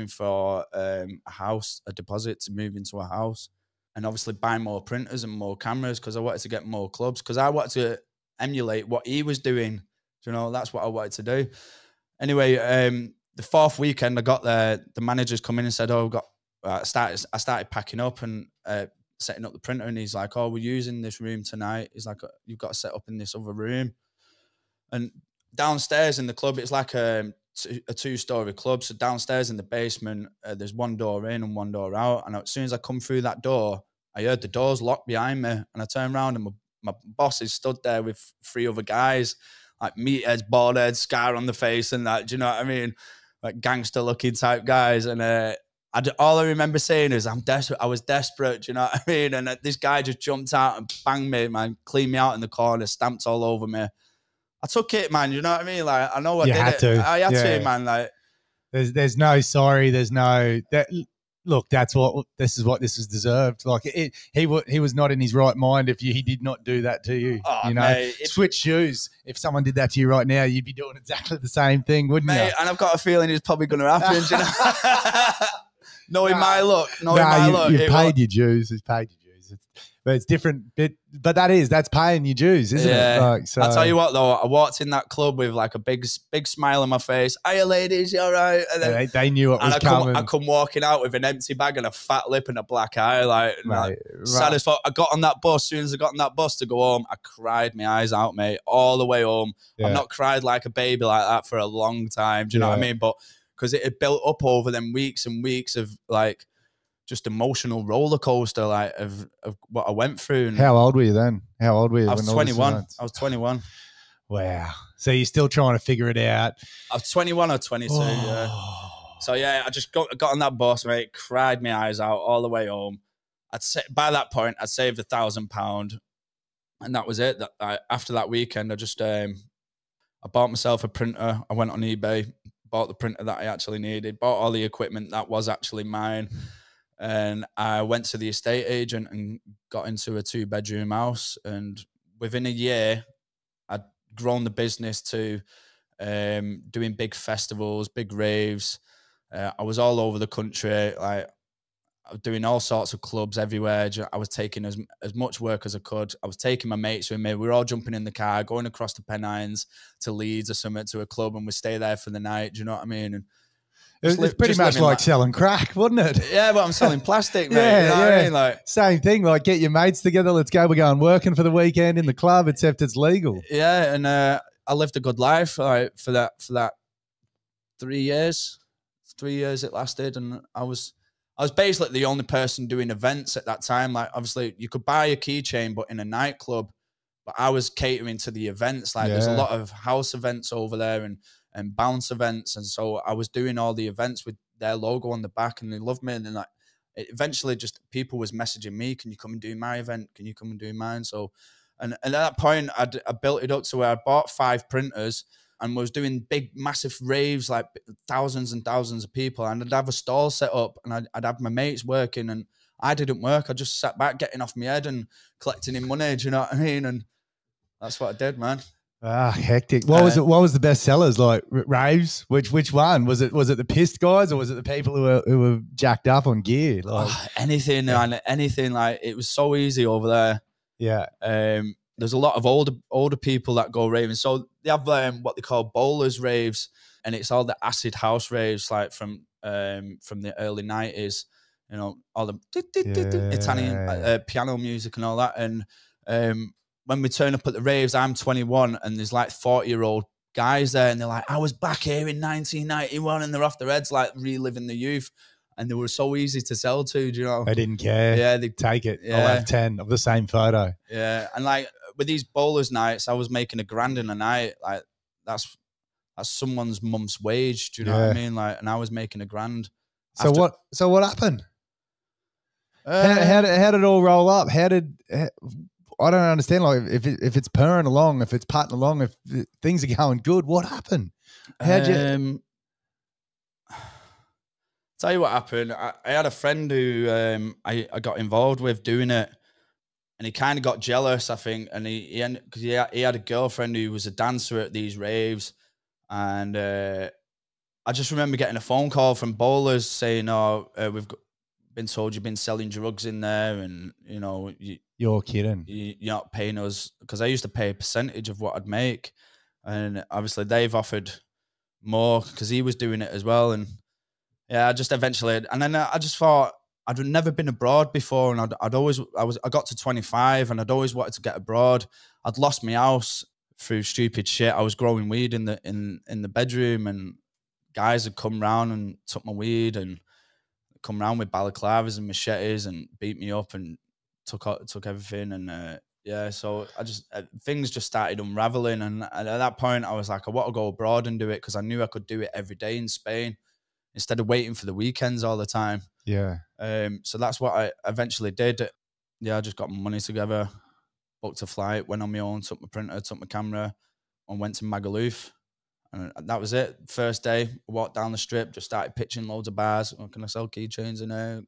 for a house, a deposit to move into a house, and obviously buy more printers and more cameras, because I wanted to get more clubs, because I wanted to emulate what he was doing. You know, that's what I wanted to do. Anyway, the fourth weekend I got there, the managers come in and said, "Oh, I started packing up and setting up the printer," and he's like, "Oh, we're using this room tonight." He's like, "You've got to set up in this other room." And downstairs in the club, it's like a two-story club. So downstairs in the basement, there's one door in and one door out. And as soon as I come through that door, I heard the doors locked behind me, and I turned around and my boss is stood there with 3 other guys, like meatheads, bald heads, scar on the face, and that. Do you know what I mean? Like gangster-looking type guys. And all I remember saying is, "I'm desperate." I was desperate. Do you know what I mean? And this guy just jumped out and banged me, man, cleaned me out in the corner, stamped all over me. I took it, man. You know what I mean? Like, I know I did it. I had to, man. Like, there's no sorry. There's no that. Look, this is what this is deserved. Like, he was not in his right mind if he did not do that to you. Oh, you know, mate, switch shoes. If someone did that to you right now, you'd be doing exactly the same thing, wouldn't you? And I've got a feeling it's probably going to happen. You know? Knowing my luck. You've paid your dues. It's paid your dues. But it's different. But that's paying your dues, isn't it? Like, so. I'll tell you what, though. I walked in that club with like a big smile on my face. "Hiya, ladies, you all right?" And then, they knew what was coming. I come walking out with an empty bag and a fat lip and a black eye. Like, sad as fuck. I got on that bus. As soon as I got on that bus to go home, I cried my eyes out, mate, all the way home. Yeah. I've not cried like a baby like that for a long time. Do you know what I mean? But because it had built up over them weeks and weeks of like just emotional roller coaster, like of what I went through. And how old were you then? I was 21. I was 21. Wow. So you're still trying to figure it out. I was 21 or 22. Yeah. So yeah, I just got on that bus, mate, cried my eyes out all the way home. By that point, I'd saved £1,000, and that was it. After that weekend, I just I bought myself a printer. I went on eBay, bought the printer that I actually needed, bought all the equipment that was actually mine. And I went to the estate agent and got into a 2-bedroom house. And within a year, I'd grown the business to doing big festivals, big raves. I was all over the country. Like, I was doing all sorts of clubs everywhere. I was taking as much work as I could. I was taking my mates with me. We were all jumping in the car, going across the Pennines to Leeds or something, to a club, and we stay there for the night. Do you know what I mean? And it's pretty much like selling crack, wasn't it? Yeah, but I'm selling plastic, mate. You know what I mean? Like, same thing. Like, get your mates together. Let's go. We're going working for the weekend in the club, except it's legal. Yeah, and I lived a good life for that 3 years. 3 years it lasted, and I was basically the only person doing events at that time. Like, obviously, you could buy a keychain, but in a nightclub. But I was catering to the events. Like, there's a lot of house events over there and bounce events, and so I was doing all the events with their logo on the back, and they loved me. And then, like, eventually, just people was messaging me, "Can you come and do my event? Can you come and do mine?" So, and at that point, I built it up to where I bought 5 printers and was doing big, massive raves, like thousands and thousands of people. And I'd have a stall set up, and I'd have my mates working, and I didn't work. I just sat back, getting off my head and collecting in money. Do you know what I mean? And that's what I did, man. Ah, hectic. What was the best sellers? Like raves? Which one? Was it the pissed guys, or was it the people who were jacked up on gear? Like, anything, man, anything. Like, it was so easy over there. Yeah. There's a lot of older people that go raving. So they have what they call bowlers raves, and it's all the acid house raves, like from the early 90s. You know, all the Italian piano music and all that. And when we turn up at the raves, I'm 21, and there's like 40-year-old guys there, and they're like, "I was back here in 1991," and they're off their heads, like reliving the youth. And they were so easy to sell to, do you know? They didn't care. Yeah, they take it. Yeah. I'll have 10 of the same photo. Yeah, and like with these bowlers nights, I was making £1,000 in a night. Like, that's someone's month's wage. Do you know what I mean? Like, and I was making £1,000. So what happened? How did it all roll up? I don't understand. Like if it's purring along, if it's putting along, if things are going good, what happened? How'd you? Tell you what happened. I had a friend who I got involved with doing it, and he kind of got jealous, I think, and he had a girlfriend who was a dancer at these raves, and I just remember getting a phone call from bowlers saying, "Oh, been told you've been selling drugs in there, and you know you're kidding. You're not paying us," because I used to pay a percentage of what I'd make, and obviously they've offered more because he was doing it as well, and yeah, I just eventually, and then I just thought I'd never been abroad before, and I got to 25, and I'd always wanted to get abroad. I'd lost my house through stupid shit. I was growing weed in the bedroom, and guys had come round and took my weed and come round with balaclavas and machetes and beat me up and took everything. And yeah, so I just things just started unraveling, and at that point I was like, I want to go abroad and do it because I knew I could do it every day in Spain instead of waiting for the weekends all the time. Yeah. So that's what I eventually did. Yeah, I just got my money together, booked a flight, went on my own, took my printer, took my camera, and went to Magaluf. And that was it. First day, walked down the strip, just started pitching loads of bars. Oh, can I sell keychains in there?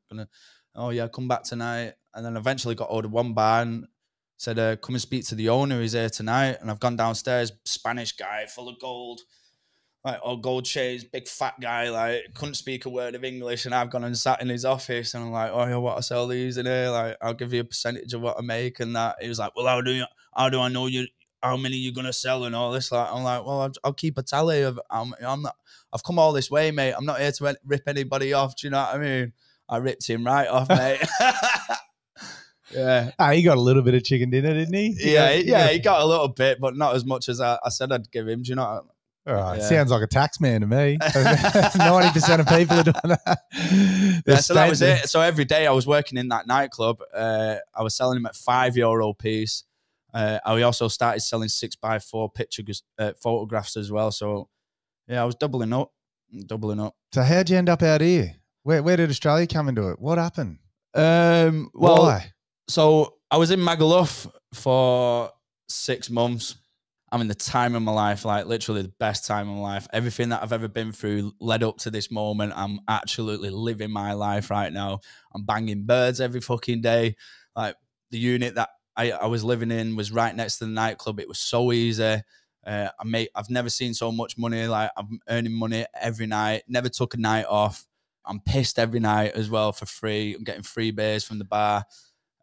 Oh yeah, come back tonight. And then eventually got ordered one bar and said, come and speak to the owner. He's here tonight. And I've gone downstairs, Spanish guy, full of gold, like all gold chains, big fat guy, like couldn't speak a word of English. And I've gone and sat in his office, and I'm like, oh, yeah, what I sell these in here? Like, I'll give you a percentage of what I make and that. He was like, well, how do I know you? How many you're gonna sell and all this? Like, I'm like, well, I'll keep a tally of. I've come all this way, mate. I'm not here to rip anybody off. Do you know what I mean? I ripped him right off, mate. Yeah. He got a little bit of chicken dinner, didn't he? He got a little bit, but not as much as I said I'd give him. Do you know? Yeah. Sounds like a tax man to me. 90% of people are doing that. Yeah, so that was it. So every day I was working in that nightclub. I was selling them at €5 a piece. I also started selling 6x4 photographs as well. So yeah, I was doubling up. So how'd you end up out here? Where did Australia come into it? What happened? Why? So I was in Magaluf for 6 months. I'm in the time of my life, like literally the best time of my life. Everything that I've ever been through led up to this moment. I'm absolutely living my life right now. I'm banging birds every fucking day. Like the unit that I was living in was right next to the nightclub. It was so easy. I've never seen so much money. Like I'm earning money every night. Never took a night off. I'm pissed every night as well for free. I'm getting free beers from the bar.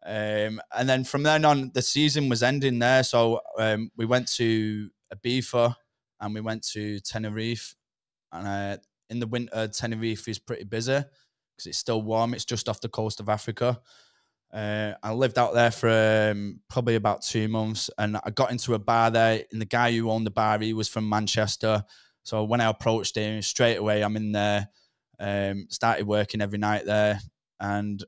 And then from then on, the season was ending there. So we went to Ibiza and we went to Tenerife. And in the winter, Tenerife is pretty busy because it's still warm. It's just off the coast of Africa. I lived out there for probably about 2 months, and I got into a bar there, and the guy who owned the bar, he was from Manchester. So when I approached him, straight away, I'm in there, started working every night there, and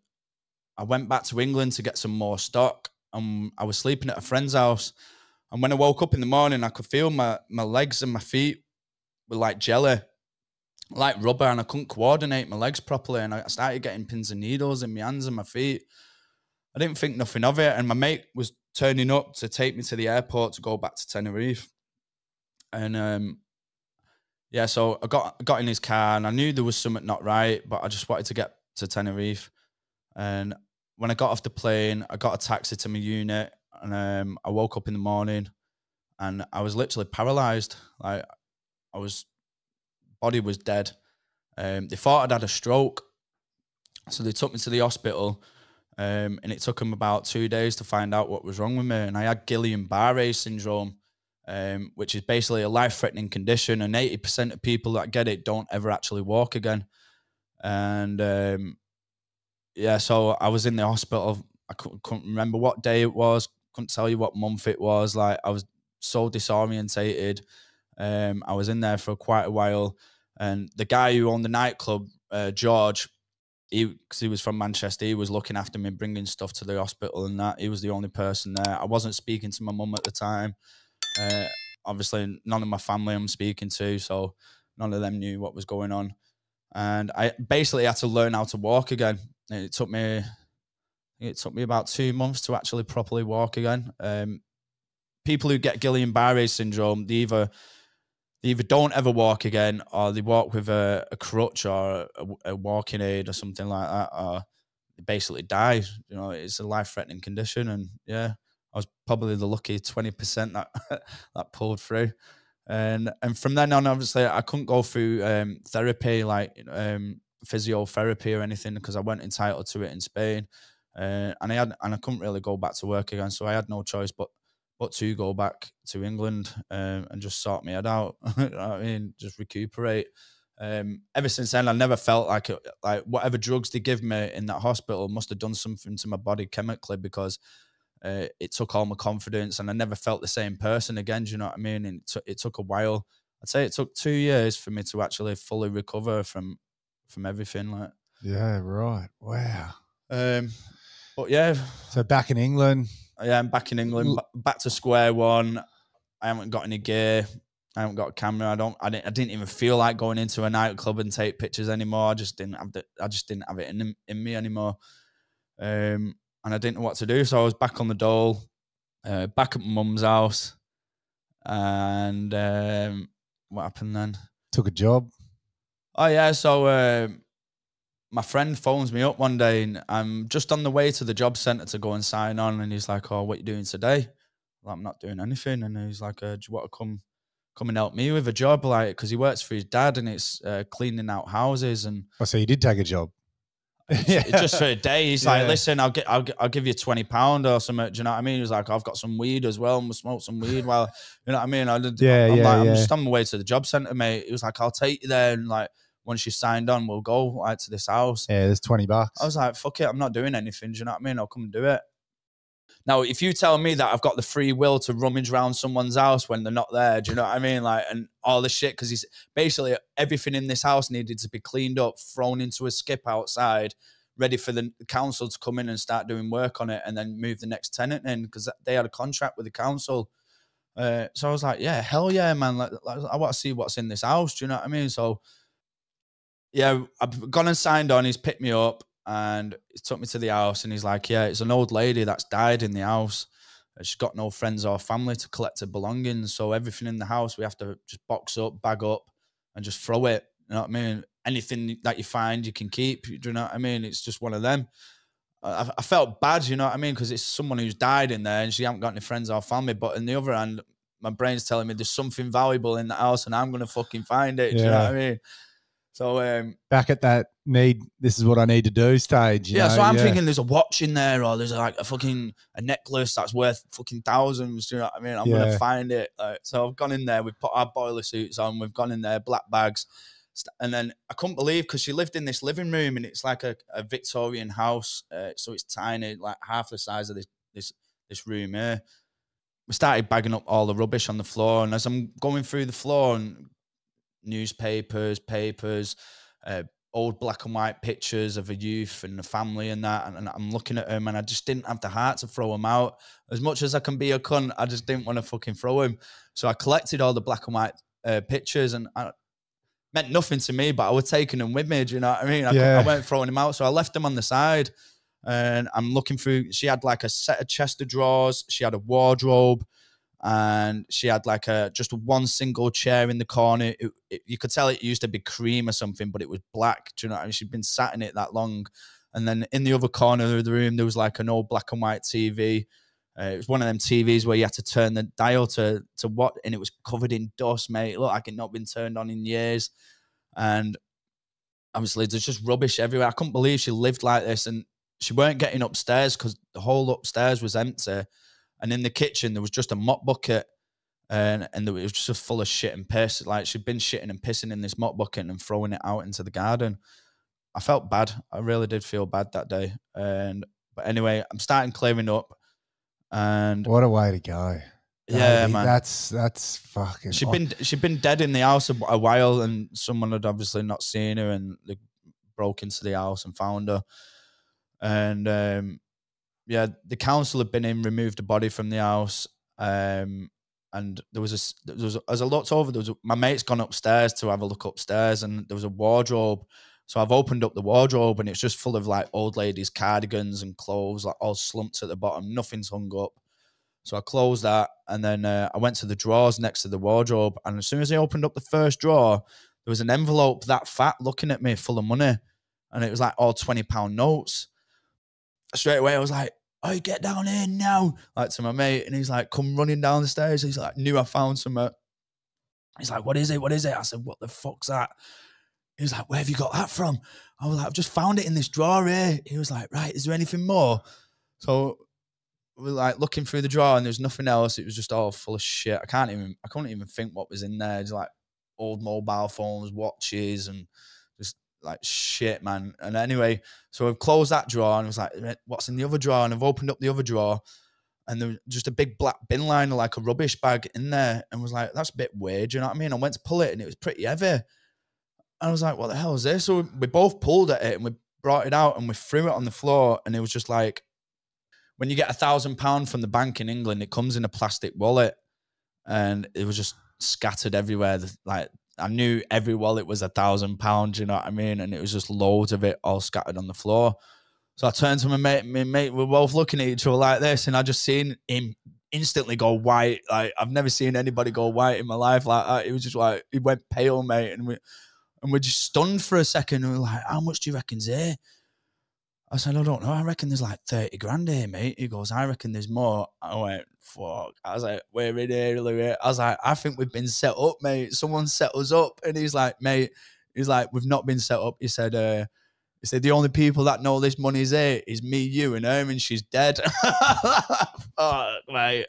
I went back to England to get some more stock. I was sleeping at a friend's house, and when I woke up in the morning, I could feel my legs and my feet were like jelly, like rubber, and I couldn't coordinate my legs properly, and I started getting pins and needles in my hands and my feet. I didn't think nothing of it, and my mate was turning up to take me to the airport to go back to Tenerife. And yeah, so I got in his car, and I knew there was something not right, but I just wanted to get to Tenerife. And when I got off the plane, I got a taxi to my unit, and I woke up in the morning, and I was literally paralyzed. Like body was dead. They thought I'd had a stroke, so they took me to the hospital. And it took them about 2 days to find out what was wrong with me. And I had Guillain-Barré syndrome, which is basically a life-threatening condition. And 80% of people that get it don't ever actually walk again. And yeah, so I was in the hospital. I couldn't remember what day it was. Couldn't tell you what month it was. Like I was so disorientated. I was in there for quite a while. And the guy who owned the nightclub, George, because he was from Manchester, he was looking after me, bringing stuff to the hospital and that. He was the only person there. I wasn't speaking to my mum at the time. Obviously, none of my family I'm speaking to, so none of them knew what was going on. And I basically had to learn how to walk again. It took me, it took me about 2 months to actually properly walk again. People who get Guillain-Barré syndrome, they either don't ever walk again, or they walk with a crutch or a walking aid or something like that, or they basically die. You know, it's a life-threatening condition. And yeah, I was probably the lucky 20% that that pulled through. And from then on, obviously, I couldn't go through therapy, like physiotherapy or anything, because I weren't entitled to it in Spain. And I couldn't really go back to work again, so I had no choice but to go back to England and just sort my head out. You know what I mean? Just recuperate. Ever since then, I never felt like whatever drugs they give me in that hospital must have done something to my body chemically, because it took all my confidence, and I never felt the same person again. Do you know what I mean? And it took a while. I'd say it took 2 years for me to actually fully recover from everything. Like, yeah, right. Wow. But yeah. So back in England. Yeah, I'm back in England, back to square one. I haven't got any gear. I haven't got a camera. I didn't even feel like going into a nightclub and take pictures anymore. I just didn't have it in me anymore. And I didn't know what to do. So I was back on the dole, back at my mum's house. And what happened then? Took a job. Oh yeah, so my friend phones me up one day, and I'm just on the way to the job centre to go and sign on, and he's like, "Oh, what you doing today?" Well, I'm not doing anything. And he's like, "Do you want to come and help me with a job?" Like, because he works for his dad, and it's cleaning out houses. And so you did take a job. Just for a day. He's like, "Listen, I'll give you £20 or something." Do you know what I mean? He was like, "I've got some weed as well, and we'll smoke some weed while," you know what I mean? I'm just on my way to the job centre, mate. He was like, "I'll take you there, and like, once you signed on, we'll go like to this house." Yeah, there's $20. I was like, "Fuck it, I'm not doing anything." Do you know what I mean? I'll come and do it. Now, if you tell me that I've got the free will to rummage around someone's house when they're not there, do you know what I mean? Like, and all this shit, because he's basically everything in this house needed to be cleaned up, thrown into a skip outside, ready for the council to come in and start doing work on it, and then move the next tenant in, because they had a contract with the council. So I was like, "Yeah, hell yeah, man! Like, I want to see what's in this house." Do you know what I mean? So yeah, I've gone and signed on. He's picked me up and he took me to the house, and he's like, "Yeah, it's an old lady that's died in the house. She's got no friends or family to collect her belongings. So everything in the house, we have to just box up, bag up, and just throw it." You know what I mean? Anything that you find, you can keep. Do you know what I mean? It's just one of them. I felt bad, you know what I mean? Because it's someone who's died in there, and she hasn't got any friends or family. But on the other hand, my brain's telling me there's something valuable in the house, and I'm going to fucking find it. Do you know what I mean? So back at that this is what I need to do stage. You know? So I'm thinking there's a watch in there, or there's like a necklace that's worth fucking thousands. Do you know what I mean? I'm going to find it. So I've gone in there, we've put our boiler suits on, we've gone in there, black bags. And then I couldn't believe, because she lived in this living room, and it's like a Victorian house. So it's tiny, like half the size of this room here. We started bagging up all the rubbish on the floor. And as I'm going through the floor, and newspapers, papers, old black and white pictures of a youth and a family and that, and I'm looking at them, and I just didn't have the heart to throw them out. As much as I can be a cunt, I just didn't want to fucking throw them. So I collected all the black and white pictures, and meant nothing to me, but I was taking them with me. Do you know what I mean? I weren't throwing them out, so I left them on the side. And I'm looking through. She had like a set of chest of drawers. She had a wardrobe. And she had like just one single chair in the corner. You could tell it used to be cream or something, but it was black. Do you know what I mean? She'd been sat in it that long. And then in the other corner of the room, there was like an old black and white TV. It was one of them TVs where you had to turn the dial to what, and it was covered in dust, mate. It looked like it not been turned on in years. And obviously there's just rubbish everywhere. I couldn't believe she lived like this, and she weren't getting upstairs because the whole upstairs was empty. And in the kitchen, there was just a mop bucket, and it was just full of shit and piss. Like, she'd been shitting and pissing in this mop bucket and throwing it out into the garden. I felt bad. I really did feel bad that day. But anyway, I'm starting clearing up. And what a way to go! Yeah, man. That's fucking. She'd been dead in the house a while, and someone had obviously not seen her, and they broke into the house and found her. And the council had been in, removed the body from the house. And there was as I looked over, my mate's gone upstairs to have a look upstairs, and there was a wardrobe So I've opened up the wardrobe and it's just full of like old ladies' cardigans and clothes, like all slumped at the bottom. Nothing's hung up. So I closed that, and then I went to the drawers next to the wardrobe. And as soon as I opened up the first drawer, there was an envelope that fat looking at me full of money. And it was like all £20 notes. Straight away, I was like, "Oh, get down here now," like to my mate. And he's like, come running down the stairs. He's like, knew I found some. He's like, what is it? What is it? I said, what the fuck's that? He was like, where have you got that from? I was like, I've just found it in this drawer here. He was like, right, is there anything more? So we're like looking through the drawer and there's nothing else. It was just all full of shit. I couldn't even think what was in there. It's like old mobile phones, watches, and just like shit, man. And anyway, so I've closed that drawer and I was like, what's in the other drawer? And I've opened up the other drawer and there was just a big black bin liner, like a rubbish bag in there, and was like, that's a bit weird, you know what I mean? I went to pull it and it was pretty heavy. And I was like, what the hell is this? So we both pulled at it and we brought it out and we threw it on the floor, and it was just like, when you get £1,000 from the bank in England, it comes in a plastic wallet, and it was just scattered everywhere. Like, I knew every wallet was £1,000, you know what I mean? And it was just loads of it all scattered on the floor. So I turned to my mate, we're both looking at each other like this, and I just seen him instantly go white. Like, I've never seen anybody go white in my life like that. It was just like, he went pale, mate, and we're just stunned for a second. And we're like, how much do you reckon's here? I said, I don't know. I reckon there's like 30 grand here, mate. He goes, I reckon there's more. I went, fuck. I was like, we're in here, Louis. I was like, I think we've been set up, mate. Someone set us up. And he's like, mate, he's like, we've not been set up. He said, the only people that know this money's here is me, you, and her, and she's dead. Fuck, mate.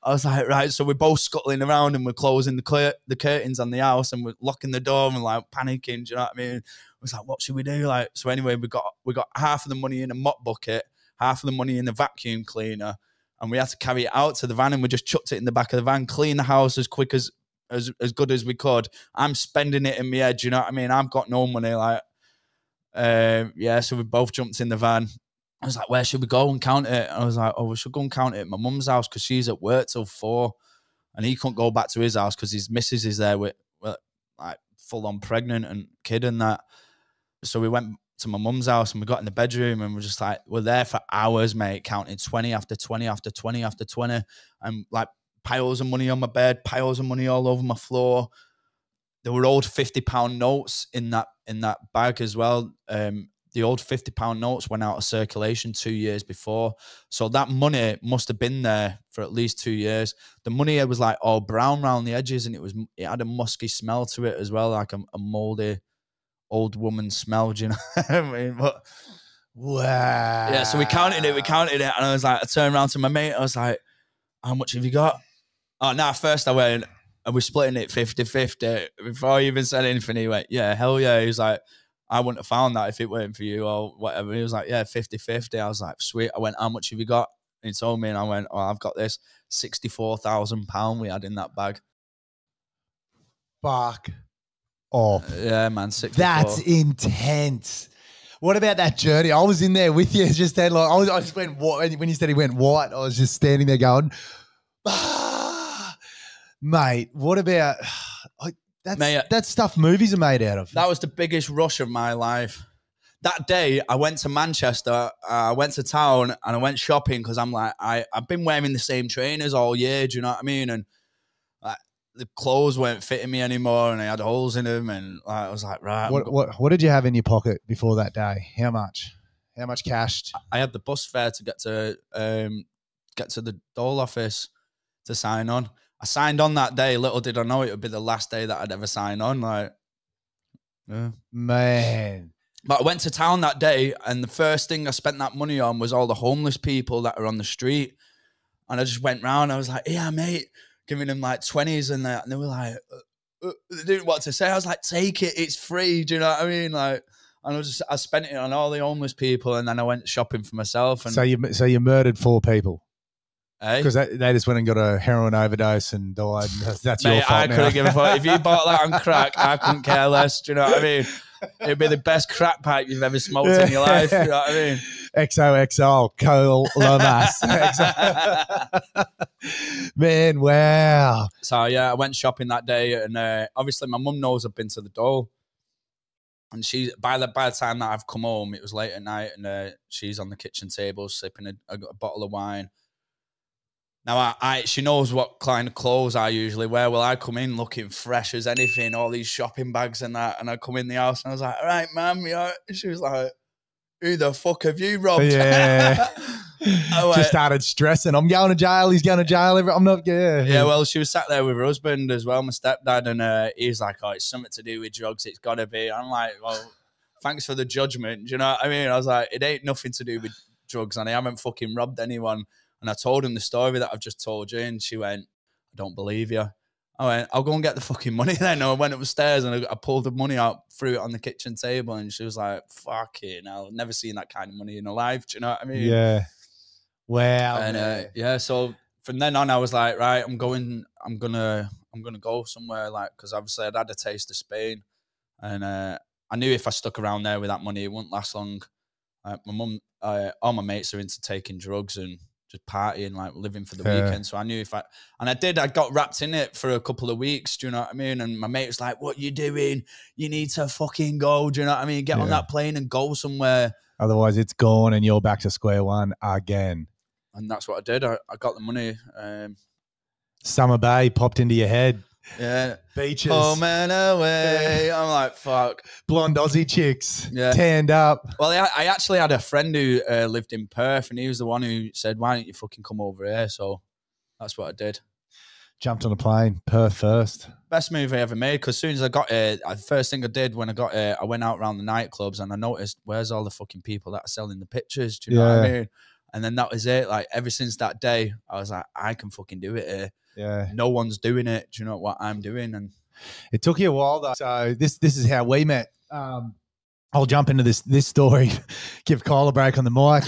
I was like, right. So we're both scuttling around and we're closing the curtains on the house and we're locking the door and like panicking. Do you know what I mean? I was like, what should we do? Like, so anyway, we got half of the money in a mop bucket, half of the money in the vacuum cleaner, and we had to carry it out to the van, and we just chucked it in the back of the van, clean the house as quick as good as we could. I'm spending it in my head. Do you know what I mean? I've got no money. Like, so we both jumped in the van. I was like, where should we go and count it? And I was like, oh, we should go and count it at my mum's house because she's at work till 4, and he couldn't go back to his house because his missus is there with like full on pregnant and kid and that. So we went to my mum's house and we got in the bedroom and we're there for hours, mate, counting 20 after 20 after 20 after 20, and like piles of money on my bed, piles of money all over my floor. There were old £50 notes in that bag as well. The old £50 notes went out of circulation 2 years before. So that money must have been there for at least 2 years. The money was like all brown around the edges, and it had a musky smell to it as well, like a moldy old woman smell, do you know what I mean? But wow. Yeah, so we counted it, and I was like, I turned around to my mate, I was like, how much have you got? Oh, no, first I went, and we're splitting it 50-50. Before I even said anything, he went, yeah, hell yeah. He was like, I wouldn't have found that if it weren't for you or whatever. He was like, yeah, 50-50. I was like, sweet. I went, how much have you got? And he told me, and I went, oh, I've got this £64,000 we had in that bag. Fuck off. Yeah, man, 64. That's intense. What about that journey? I was in there with you. Just then, like, I just went white. When you said he went white, I was just standing there going, mate, what about that's stuff movies are made out of. That was the biggest rush of my life. That day, I went to Manchester, I went to town, and I went shopping because I'm like, I've been wearing the same trainers all year, do you know what I mean? And like, the clothes weren't fitting me anymore, and I had holes in them, and I was like, right. What did you have in your pocket before that day? How much? How much cash? I had the bus fare to get to the dole office to sign on. I signed on that day. Little did I know it would be the last day that I'd ever sign on. Like, yeah. Man. But I went to town that day, and the first thing I spent that money on was all the homeless people that are on the street. And I just went round. I was like, yeah, mate, giving them like 20s and that. And they were like, they didn't know what to say. I was like, take it. It's free. Do you know what I mean? Like, and I spent it on all the homeless people, and then I went shopping for myself. And so you murdered 4 people. Because Hey? they just went and got a heroin overdose and died. That's Mate, your fault. I couldn't give a fuck. If you bought that on crack, I couldn't care less. Do you know what I mean? It'd be the best crack pipe you've ever smoked in your life. You know what I mean? XOXO, Kyle Lomas. Man, wow. So, yeah, I went shopping that day, and obviously my mum knows I've been to the dole. And she, by the time that I've come home, it was late at night, and she's on the kitchen table sipping a bottle of wine. Now, she knows what kind of clothes I usually wear. Well, I come in looking fresh as anything, all these shopping bags and that, and I come in the house and I was like, all right, ma'am, and she was like, who the fuck have you robbed? Yeah. Just started stressing. I'm going to jail. He's going to jail. I'm not. Yeah. Yeah. Well, she was sat there with her husband as well, my stepdad, and he's like, "Oh, it's something to do with drugs. It's got to be." I'm like, "Well, thanks for the judgment." Do you know what I mean? I was like, "It ain't nothing to do with drugs, and I haven't fucking robbed anyone." And I told him the story that I've just told you, and she went, "I don't believe you." I went, "I'll go and get the fucking money then." I went upstairs and I pulled the money out, threw it on the kitchen table, and she was like, "Fucking hell, I've never seen that kind of money in her life." Do you know what I mean? Yeah. Wow. And yeah, so from then on, I was like, right, I'm gonna go somewhere, like, because obviously I'd had a taste of Spain, and I knew if I stuck around there with that money, it wouldn't last long. My mum, all my mates are into taking drugs and just partying, like living for the weekend. So I knew I got wrapped in it for a couple of weeks. Do you know what I mean? And my mate was like, "What you doing? You need to fucking go." Do you know what I mean? Get on that plane and go somewhere. Otherwise, it's gone and you're back to square one again. And that's what I did. I got the money. Summer Bay popped into your head. Yeah. Beaches. Home and away. I'm like, fuck. Blonde Aussie chicks. Yeah. Tanned up. Well, I actually had a friend who lived in Perth, and he was the one who said, "Why don't you fucking come over here?" So that's what I did. Jumped on a plane, Perth first. Best move I ever made, because as soon as I got here, the first thing I did when I got here, I went out around the nightclubs and I noticed, where's all the fucking people that are selling the pictures? Do you know what I mean? And then that was it. Like, ever since that day, I was like, I can fucking do it here. Yeah. No one's doing it. Do you know what I'm doing? And it took you a while, though. So this is how we met. I'll jump into this story, give Kyle a break on the mic.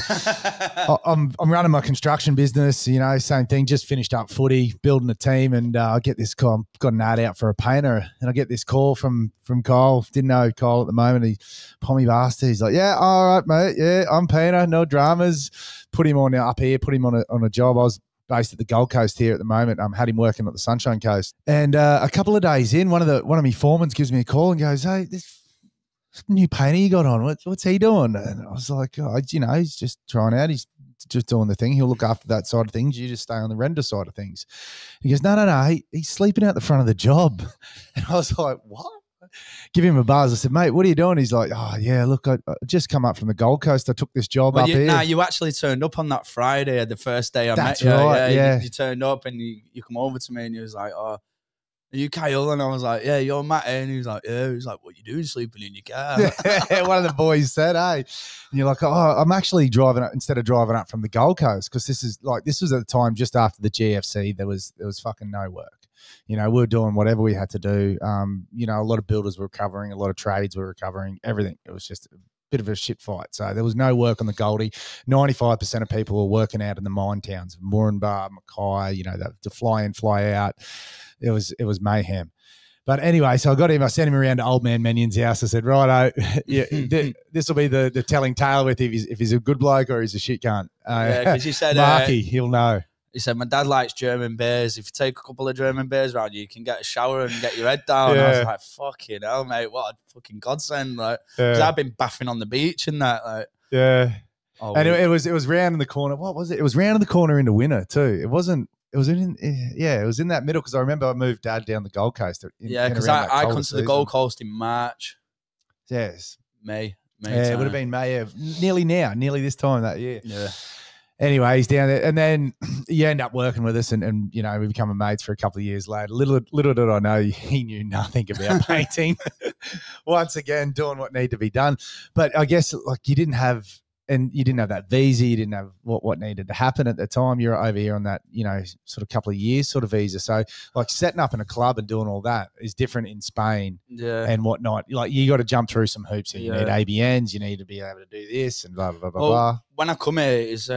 I'm running my construction business, you know, same thing, just finished up footy, building a team, and I get this call. I've got an ad out for a painter, and I get this call from Kyle. Didn't know Kyle at the moment. He pommy bastard. He's like, "Yeah, all right, mate. Yeah, I'm painter, no dramas." Put him on up here, put him on a job. I was based at the Gold Coast here at the moment. Had him working at the Sunshine Coast. And a couple of days in, one of my foremans gives me a call and goes, "Hey, this new painter you got on, what's he doing?" And I was like, "Oh, you know, he's just trying out. He's just doing the thing. He'll look after that side of things. You just stay on the render side of things." He goes, No. He's sleeping out the front of the job." And I was like, "What?" Give him a buzz. I said, "Mate, what are you doing?" He's like, "Oh, yeah, look, I just come up from the Gold Coast. I took this job up here." Nah, you actually turned up on that Friday, the first day I met you. That's right, yeah. You turned up and you come over to me and you was like, "Oh, are you Kyle?" And I was like, "Yeah, you're Matt." And he was like, "Yeah." He was like, "What you doing sleeping in your car?" One of the boys said, "Hey," and you're like, "Oh, I'm actually driving up instead of driving up from the Gold Coast, because this was at the time just after the GFC. There was fucking no work. You know, we were doing whatever we had to do. You know, a lot of builders were recovering, a lot of trades were recovering, everything. It was just a bit of a shit fight. So there was no work on the Goldie. 95% of people were working out in the mine towns, Moranbah, Mackay, you know, to fly in, fly out. It was mayhem. But anyway, so I got him. I sent him around to Old Man Manion's house. I said, "Righto, this will be the telling tale with if he's a good bloke or he's a shit cunt." Yeah, because you said Marky, he'll know. He said, "My dad likes German beers. If you take a couple of German beers around you can get a shower and get your head down." Yeah. I was like, "Fucking hell, mate! What a fucking godsend!" Like, 'cause I've been bathing on the beach and that. Like, yeah. Oh, and it was round in the corner. What was it? It was round in the corner into winter too. It wasn't. It was in that middle, because I remember I moved Dad down the Gold Coast. Because I come to the Gold Coast in March. Yes, May. Yeah, it would have been May. Nearly this time that year. Yeah. Anyway, he's down there, and then you end up working with us, and you know, we become mates for a couple of years later. Little did I know he knew nothing about painting. Once again, doing what needed to be done. But I guess you didn't have that visa, you didn't have what needed to happen at the time. You're over here on that, you know, sort of couple of years sort of visa. So like setting up in a club and doing all that is different in Spain and whatnot. Like you got to jump through some hoops. You need ABNs, you need to be able to do this and blah, blah, blah, blah. When I come here, is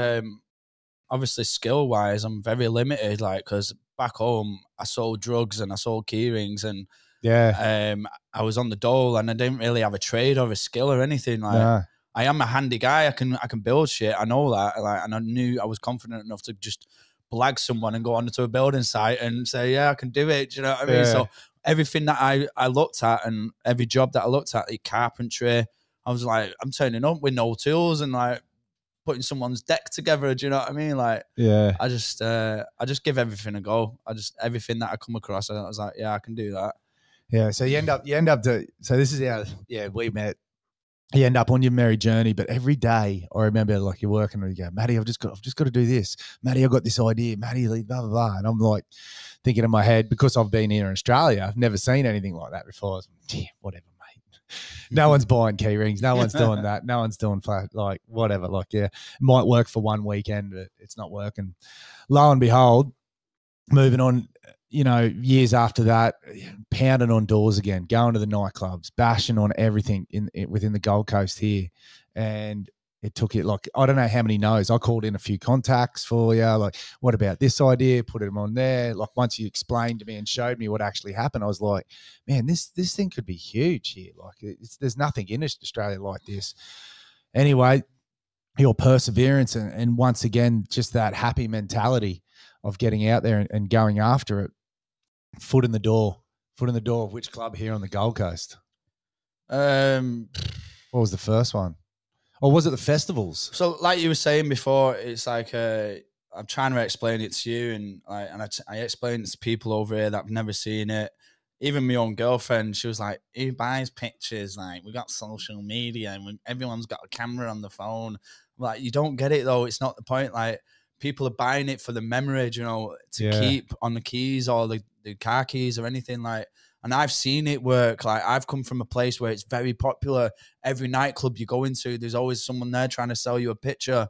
obviously skill wise, I'm very limited. Like, because back home, I sold drugs and I sold key rings and I was on the dole and I didn't really have a trade or a skill or anything. Like, I am a handy guy. I can build shit. I know that. Like, and I knew I was confident enough to just blag someone and go onto a building site and say, "Yeah, I can do it." Do you know what I mean? So everything that I looked at and every job that I looked at, like carpentry, I was like, I'm turning up with no tools and like putting someone's deck together. Do you know what I mean? Like, Yeah. I just give everything a go. Everything that I come across, I was like, yeah, I can do that. Yeah. So you end up so this is how, we met. You end up on your merry journey, but every day I remember like you're working and you go, Matty, I've just got to do this. Matty, I've got this idea. Matty, blah, blah, blah. And I'm like thinking in my head, because I've been here in Australia, I've never seen anything like that before. I was like, yeah, whatever, mate. No one's buying key rings. No one's doing that. No one's doing like whatever. Like, yeah, it might work for one weekend, but it's not working. Lo and behold, moving on, years after that, pounding on doors again, going to the nightclubs, bashing on everything within the Gold Coast here. And it took it like, I don't know how many no's. I called in a few contacts for you. Like, what about this idea? Put them on there. Like, once you explained to me and showed me what actually happened, I was like, man, this thing could be huge here. Like, there's nothing in Australia like this. Anyway, your perseverance and once again, just that happy mentality of getting out there and going after it. Foot in the door of which club here on the Gold Coast? What was the first one? Or was it the festivals? So like you were saying before, it's like I'm trying to explain it to you, and I explained it to people over here that have never seen it. Even my own girlfriend, she was like, who buys pictures? Like, we got social media and everyone's got a camera on the phone. Like, you don't get it though. It's not the point. Like, people are buying it for the memory, to keep on the keys or the car keys or anything like. And I've seen it work. Like, I've come from a place where it's very popular. Every nightclub you go into, there's always someone there trying to sell you a picture.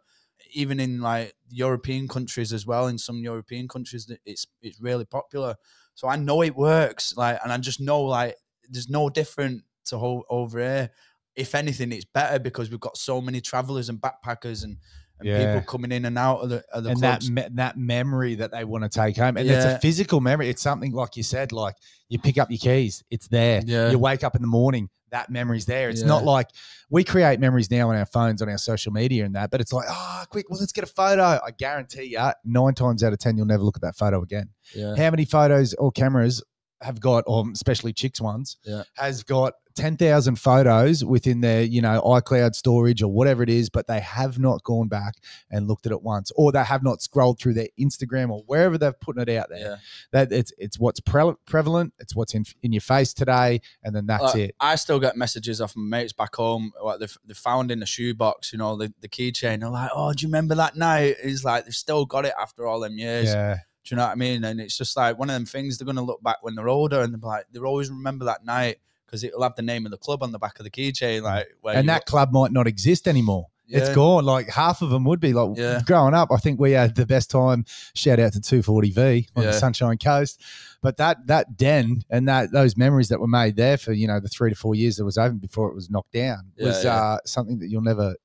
Even in like European countries as well. In some European countries, it's really popular. So I know it works. Like, and I just know like there's no different to over here. If anything, it's better because we've got so many travelers and backpackers and people coming in and out of the and clubs. that memory that they want to take home. And it's a physical memory. It's something like you said, like you pick up your keys, it's there. Yeah. You wake up in the morning, that memory's there. It's not like we create memories now on our phones, on our social media and that, but it's like, quick, well, let's get a photo. I guarantee you 9 times out of 10, you'll never look at that photo again. Yeah. How many photos or cameras have got, or especially chicks ones, has got 10,000 photos within their, iCloud storage or whatever it is, but they have not gone back and looked at it once, or they have not scrolled through their Instagram or wherever they're putting it out there. Yeah. That it's what's prevalent. It's what's in your face today. And then that's it. I still get messages off my mates back home. Like they found in the shoebox, the keychain. They're like, oh, do you remember that night? It's like, they've still got it after all them years. Yeah. Do you know what I mean? And it's just like one of them things they're going to look back when they're older and they're like, they'll always remember that night because it'll have the name of the club on the back of the keychain. Like, and that club might not exist anymore. Yeah. It's gone. Like half of them would be like growing up. I think we had the best time. Shout out to 240V on the Sunshine Coast. But that den and those memories that were made there for, the 3 to 4 years that was open before it was knocked down was something that you'll never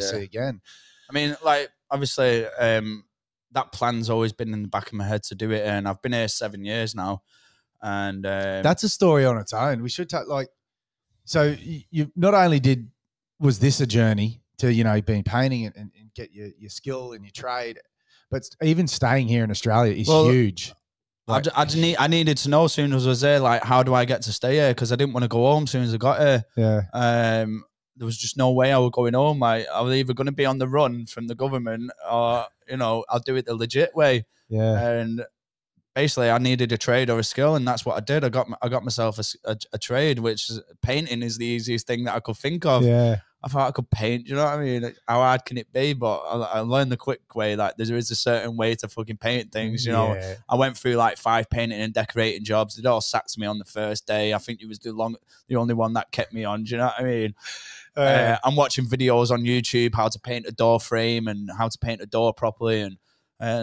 see again. I mean, like, obviously, that plan's always been in the back of my head to do it, and I've been here 7 years now, and that's a story on its own. We should so you not only was this a journey to being painting and get your skill and your trade, but even staying here in Australia is huge. Like, I needed to know as soon as I was there, like, how do I get to stay here? Because I didn't want to go home as soon as I got here. Yeah. There was just no way I was going home. I was either going to be on the run from the government or, I'll do it the legit way. Yeah. And basically I needed a trade or a skill, and that's what I did. I got myself a trade, which is, painting is the easiest thing that I could think of. Yeah. I thought I could paint, you know what I mean? Like, how hard can it be? But I learned the quick way. Like, there is a certain way to fucking paint things, I went through like 5 painting and decorating jobs. They all sacked me on the first day. I think it was the only one that kept me on. Do you know what I mean? I'm watching videos on YouTube, how to paint a door frame and how to paint a door properly. And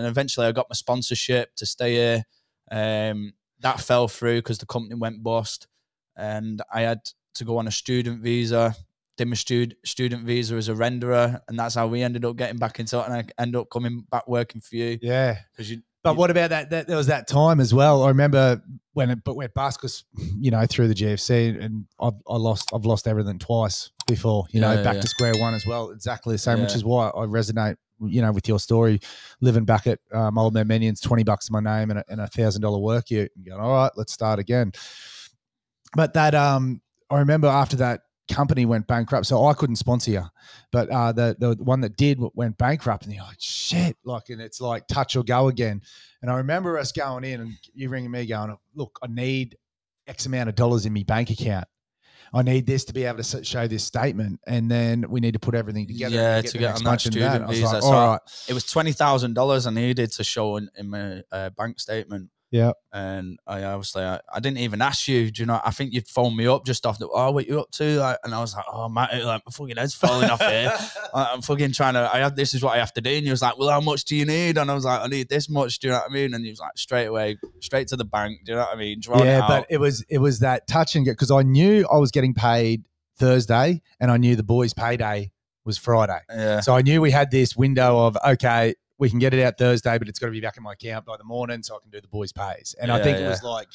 eventually I got my sponsorship to stay here. That fell through because the company went bust. And I had to go on a student visa. Did my student visa as a renderer, and that's how we ended up getting back into it, and I ended up coming back working for you. Yeah. Because But what about that? There was that time as well. I remember when basketball, through the GFC, and I've lost everything twice before. Back to square one as well. Exactly the same, which is why I resonate. With your story, living back at Old Man Manion's, $20 to my name and a $1,000 work year, and going, all right, let's start again. But that I remember after that company went bankrupt, so I couldn't sponsor you, but the one that did went bankrupt, and you're like, shit, and it's like touch or go again. And I remember us going in and you ringing me going, look, I need X amount of dollars in my bank account. I need this to be able to show this statement, and then we need to put everything together. Yeah, to get on that student visa. Like, all right. It was $20,000 I needed to show in my bank statement. Yeah. And I obviously, I didn't even ask you, do you know, I think you'd phoned me up just after, what you up to? And I was like, oh, Matt, my fucking head's falling off here. I'm fucking trying to, this is what I have to do. And he was like, well, how much do you need? And I was like, I need this much, do you know what I mean? And he was like, straight to the bank, do you know what I mean? But it was that touch and get, because I knew I was getting paid Thursday, and I knew the boys' payday was Friday. Yeah. So I knew we had this window of, okay, we can get it out Thursday, but it's got to be back in my account by the morning so I can do the boys' pays. And I think it was like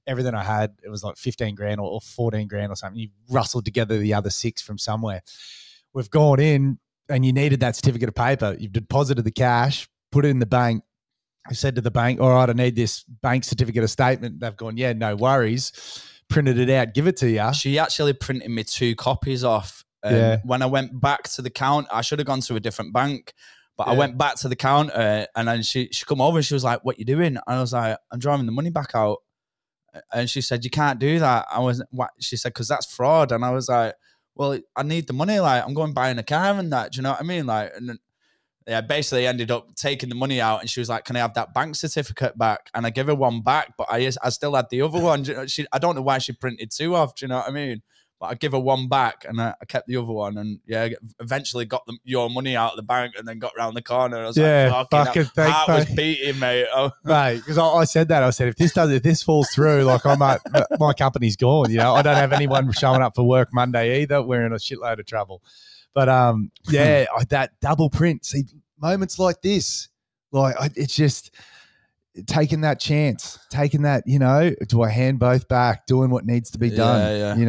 everything I had, it was like 15 grand or 14 grand or something. You rustled together the other 6 from somewhere. We've gone in and you needed that certificate of paper. You've deposited the cash, put it in the bank. I said to the bank, all right, I need this bank certificate of statement. They've gone, yeah, no worries. Printed it out, give it to you. She actually printed me 2 copies off. When I went back to the counter, I should have gone to a different bank. But I went back to the counter, and then she come over and she was like, what you doing? And I was like, I'm driving the money back out. And she said, you can't do that. What? She said, because that's fraud. And I was like, well, I need the money. Like, I'm going buying a car and that. Do you know what I mean? Like, and basically ended up taking the money out, and she was like, can I have that bank certificate back? And I gave her one back, but I still had the other one. I don't know why she printed 2 off. Do you know what I mean? But I give her one back, and I kept the other one, and eventually got your money out of the bank, and then got round the corner. I was like, fucking heart was beating, mate. Mate, because I said that. I said, if this falls through, like my company's gone. I don't have anyone showing up for work Monday either. We're in a shitload of trouble. But that double print. See, moments like this, it's just taking that chance, taking that, do I hand both back, doing what needs to be done?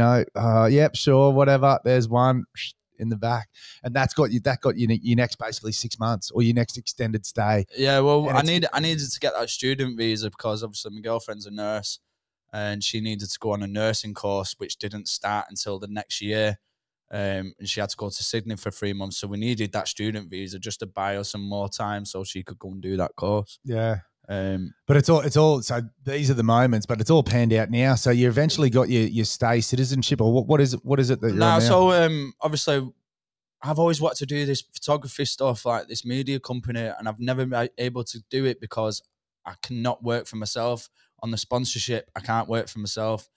Yep, sure, whatever. There's one in the back, and that got you your next basically 6 months or your next extended stay. Yeah, well, I needed to get that student visa because obviously my girlfriend's a nurse, and she needed to go on a nursing course which didn't start until the next year. And she had to go to Sydney for 3 months, so we needed that student visa just to buy her some more time so she could go and do that course. Yeah. But it's all so these are the moments, but it's all panned out now. So you eventually got your stay citizenship, or what is it that you're on now? So obviously I've always wanted to do this photography stuff, like this media company, and I've never been able to do it because I cannot work for myself. On the sponsorship, I can't work for myself.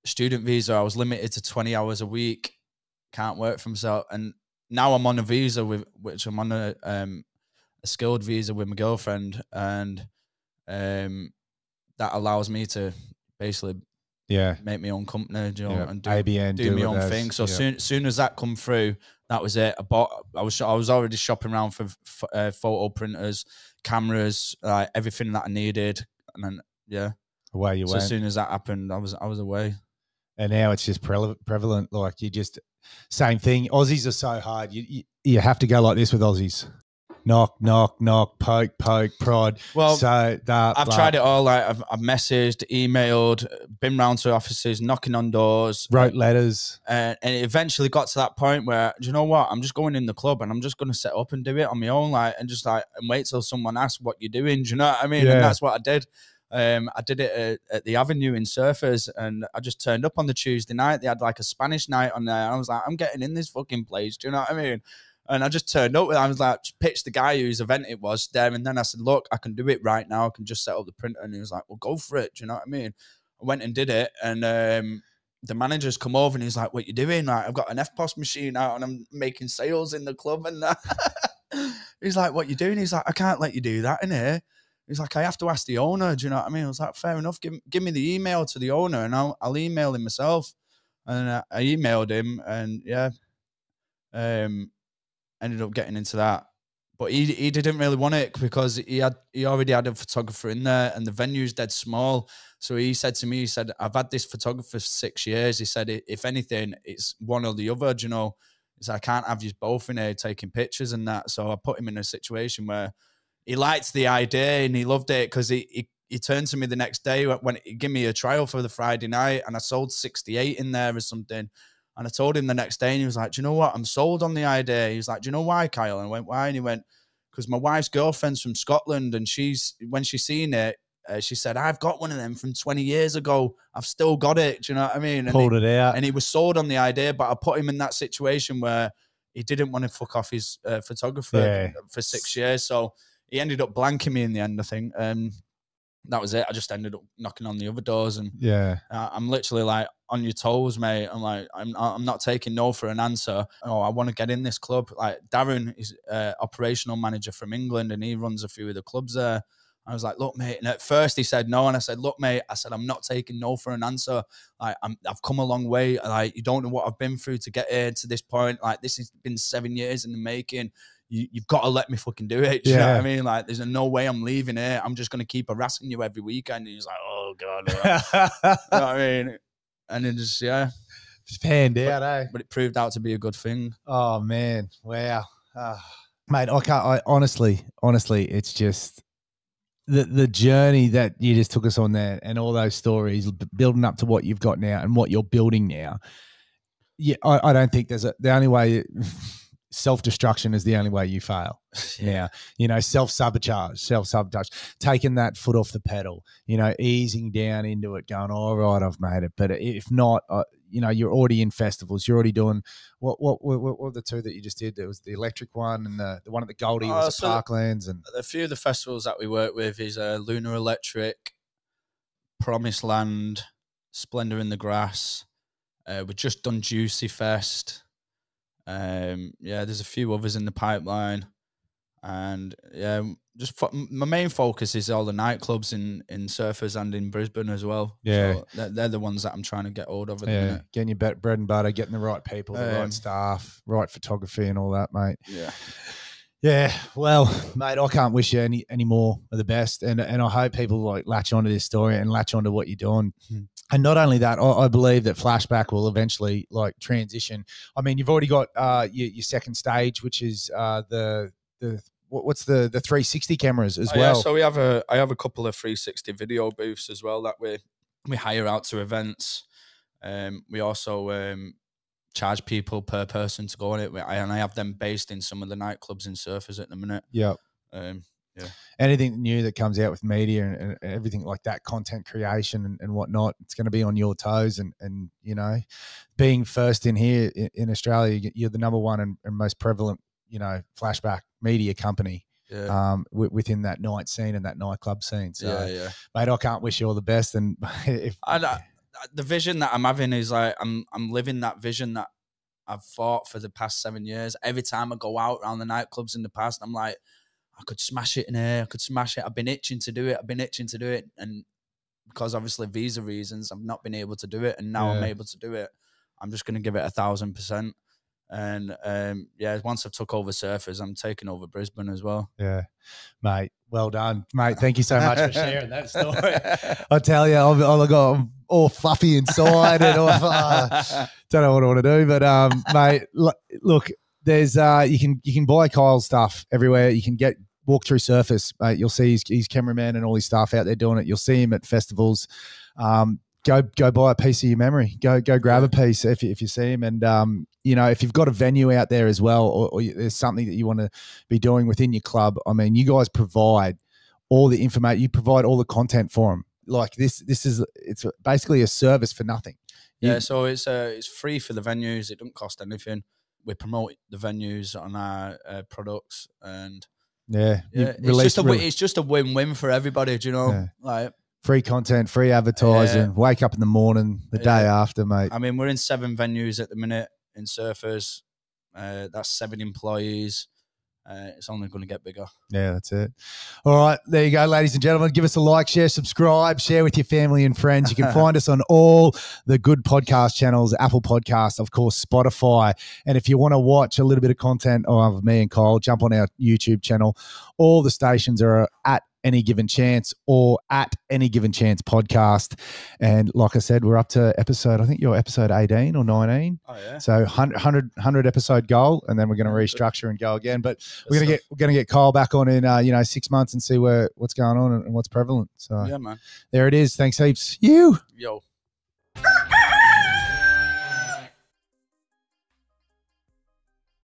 Student visa, I was limited to 20 hours a week. Can't work for myself. And now I'm on a visa which I'm on a skilled visa with my girlfriend, and that allows me to basically make my own company, and do ABN, do my own thing. So soon as that come through, that was it. I was already shopping around for photo printers, cameras, everything that I needed, and then away you went. As soon as that happened, I was away. And now it's just prevalent. Like, you just same thing. Aussies are so hard. You have to go like this with Aussies. Knock, knock, knock, poke, prod. Well, I've tried it all. Like, I've messaged, emailed, been round to offices, knocking on doors, wrote letters, and it eventually got to that point where, do you know what? I'm just going in the club and I'm just going to set up and do it on my own, and wait till someone asks what you're doing. Do you know what I mean? Yeah. And that's what I did. I did it at the Avenue in Surfers, and I just turned up on the Tuesday night. They had like a Spanish night on there, and I was like, I'm getting in this fucking place. Do you know what I mean? And I just turned up with it. I was like, pitched the guy whose event it was there. And then I said, look, I can do it right now. I can just set up the printer. And he was like, well, go for it. Do you know what I mean? I went and did it. And the manager's come over and he's like, what you doing? Like, I've got an FPOS machine out and I'm making sales in the club and that. He's like, what you doing? He's like, I can't let you do that in here. He's like, I have to ask the owner. Do you know what I mean? I was like, fair enough. Give me the email to the owner and I'll email him myself. And I emailed him, and ended up getting into that. But he didn't really want it because he already had a photographer in there, and the venue's dead small. So he said to me, he said, I've had this photographer for 6 years. He said, if anything, it's one or the other, do you know? He said, I can't have you both in here taking pictures and that. So I put him in a situation where he liked the idea and he loved it, because he turned to me the next day when he gave me a trial for the Friday night, and I sold 68 in there or something. And I told him the next day, and he was like, do you know what? I'm sold on the idea. He was like, do you know why, Kyle? And I went, why? And he went, because my wife's girlfriend's from Scotland, and when she's seen it, she said, I've got one of them from 20 years ago. I've still got it. Do you know what I mean? And Pulled it out. And he was sold on the idea, but I put him in that situation where he didn't want to fuck off his photographer for 6 years. So he ended up blanking me in the end, I think. That was it. I just ended up knocking on the other doors, and I'm literally like on your toes, mate. I'm like, I'm not taking no for an answer. Oh, I want to get in this club. Like Darren is operational manager from England, and he runs a few of the clubs there. I was like, look, mate. And at first he said no, and I said, look, mate. I said, I'm not taking no for an answer. Like I've come a long way. Like you don't know what I've been through to get here to this point. Like this has been 7 years in the making. You've got to let me fucking do it. Do you know what I mean? Like, there's no way I'm leaving here. I'm just going to keep harassing you every weekend. And he's like, oh, God. You know what I mean? And it just, Just panned out, But it proved out to be a good thing. Oh, man. Wow. Mate, honestly, it's just the journey that you just took us on there, and all those stories building up to what you've got now and what you're building now. Yeah, I don't think the only way... Self-destruction is the only way you fail. Now, self-sabotage, taking that foot off the pedal, easing down into it, going, all right, I've made it. But if not, you're already in festivals. You're already doing, what were the two that you just did? There was the electric one, and the one at the Goldie was the Parklands. And a few of the festivals that we work with is Lunar Electric, Promised Land, Splendor in the Grass. We've just done Juicy Fest. There's a few others in the pipeline, and my main focus is all the nightclubs in Surfers and in Brisbane as well. So they're the ones that I'm trying to get hold of at the minute. Getting your bread and butter, getting the right people, the right staff, right photography and all that, mate. Yeah. Well, mate, I can't wish you any more of the best, and I hope people like latch onto this story and latch onto what you're doing. And not only that, I believe that Flashback will eventually like transition. I mean, you've already got your second stage, which is what's the 360 cameras as well. Yeah, so I have a couple of 360 video booths as well that we hire out to events. We also charge people per person to go on it, and I have them based in some of the nightclubs in Surfers at the minute. Yeah. Anything new that comes out with media and everything like that, content creation and whatnot, it's going to be on your toes. And being first in here in Australia, you're the number one and most prevalent, flashback media company within that night scene and that nightclub scene. So, mate, I can't wish you all the best. And the vision that I'm having is like I'm living that vision that I've fought for the past 7 years. Every time I go out around the nightclubs in the past, I'm like, I could smash it in here. I could smash it. I've been itching to do it. And because obviously visa reasons, I've not been able to do it. And now I'm able to do it. I'm just going to give it 1,000%. And once I've took over Surfers, I'm taking over Brisbane as well. Yeah, mate. Well done, mate. Thank you so much for sharing that story. I tell you, I'm all fluffy inside and don't know what I want to do. But mate, look, there's you can buy Kyle's stuff everywhere. You can walk through Surface, mate. You'll see his cameraman and all his staff out there doing it. You'll see him at festivals. Go buy a piece of your memory. Go grab a piece if you see him. And if you've got a venue out there as well, or there's something that you want to be doing within your club, I mean, you guys provide all the information. You provide all the content for them. Like it's basically a service for nothing. So it's free for the venues. It doesn't cost anything. We promote the venues on our products, and it's just a win-win for everybody. Do you know? Yeah. Like free content, free advertising. Wake up in the morning, the day after, mate. I mean, we're in 7 venues at the minute in Surfers. That's 7 employees. it's only going to get bigger. Yeah, that's it. All right, there you go, ladies and gentlemen. Give us a like, share, subscribe, share with your family and friends. You can find us on all the good podcast channels, Apple Podcasts, of course, Spotify. And if you want to watch a little bit of content of me and Kyle, jump on our YouTube channel. All the stations are at Any Given Chance or at Any Given Chance podcast. And like I said, we're up to episode, I think you're episode 18 or 19. Oh, yeah. So 100 episode goal, and then we're going to restructure and go again. But we're going to get Kyle back on in 6 months and see what's going on and what's prevalent. So yeah, man. There it is. Thanks heaps. You. Yo.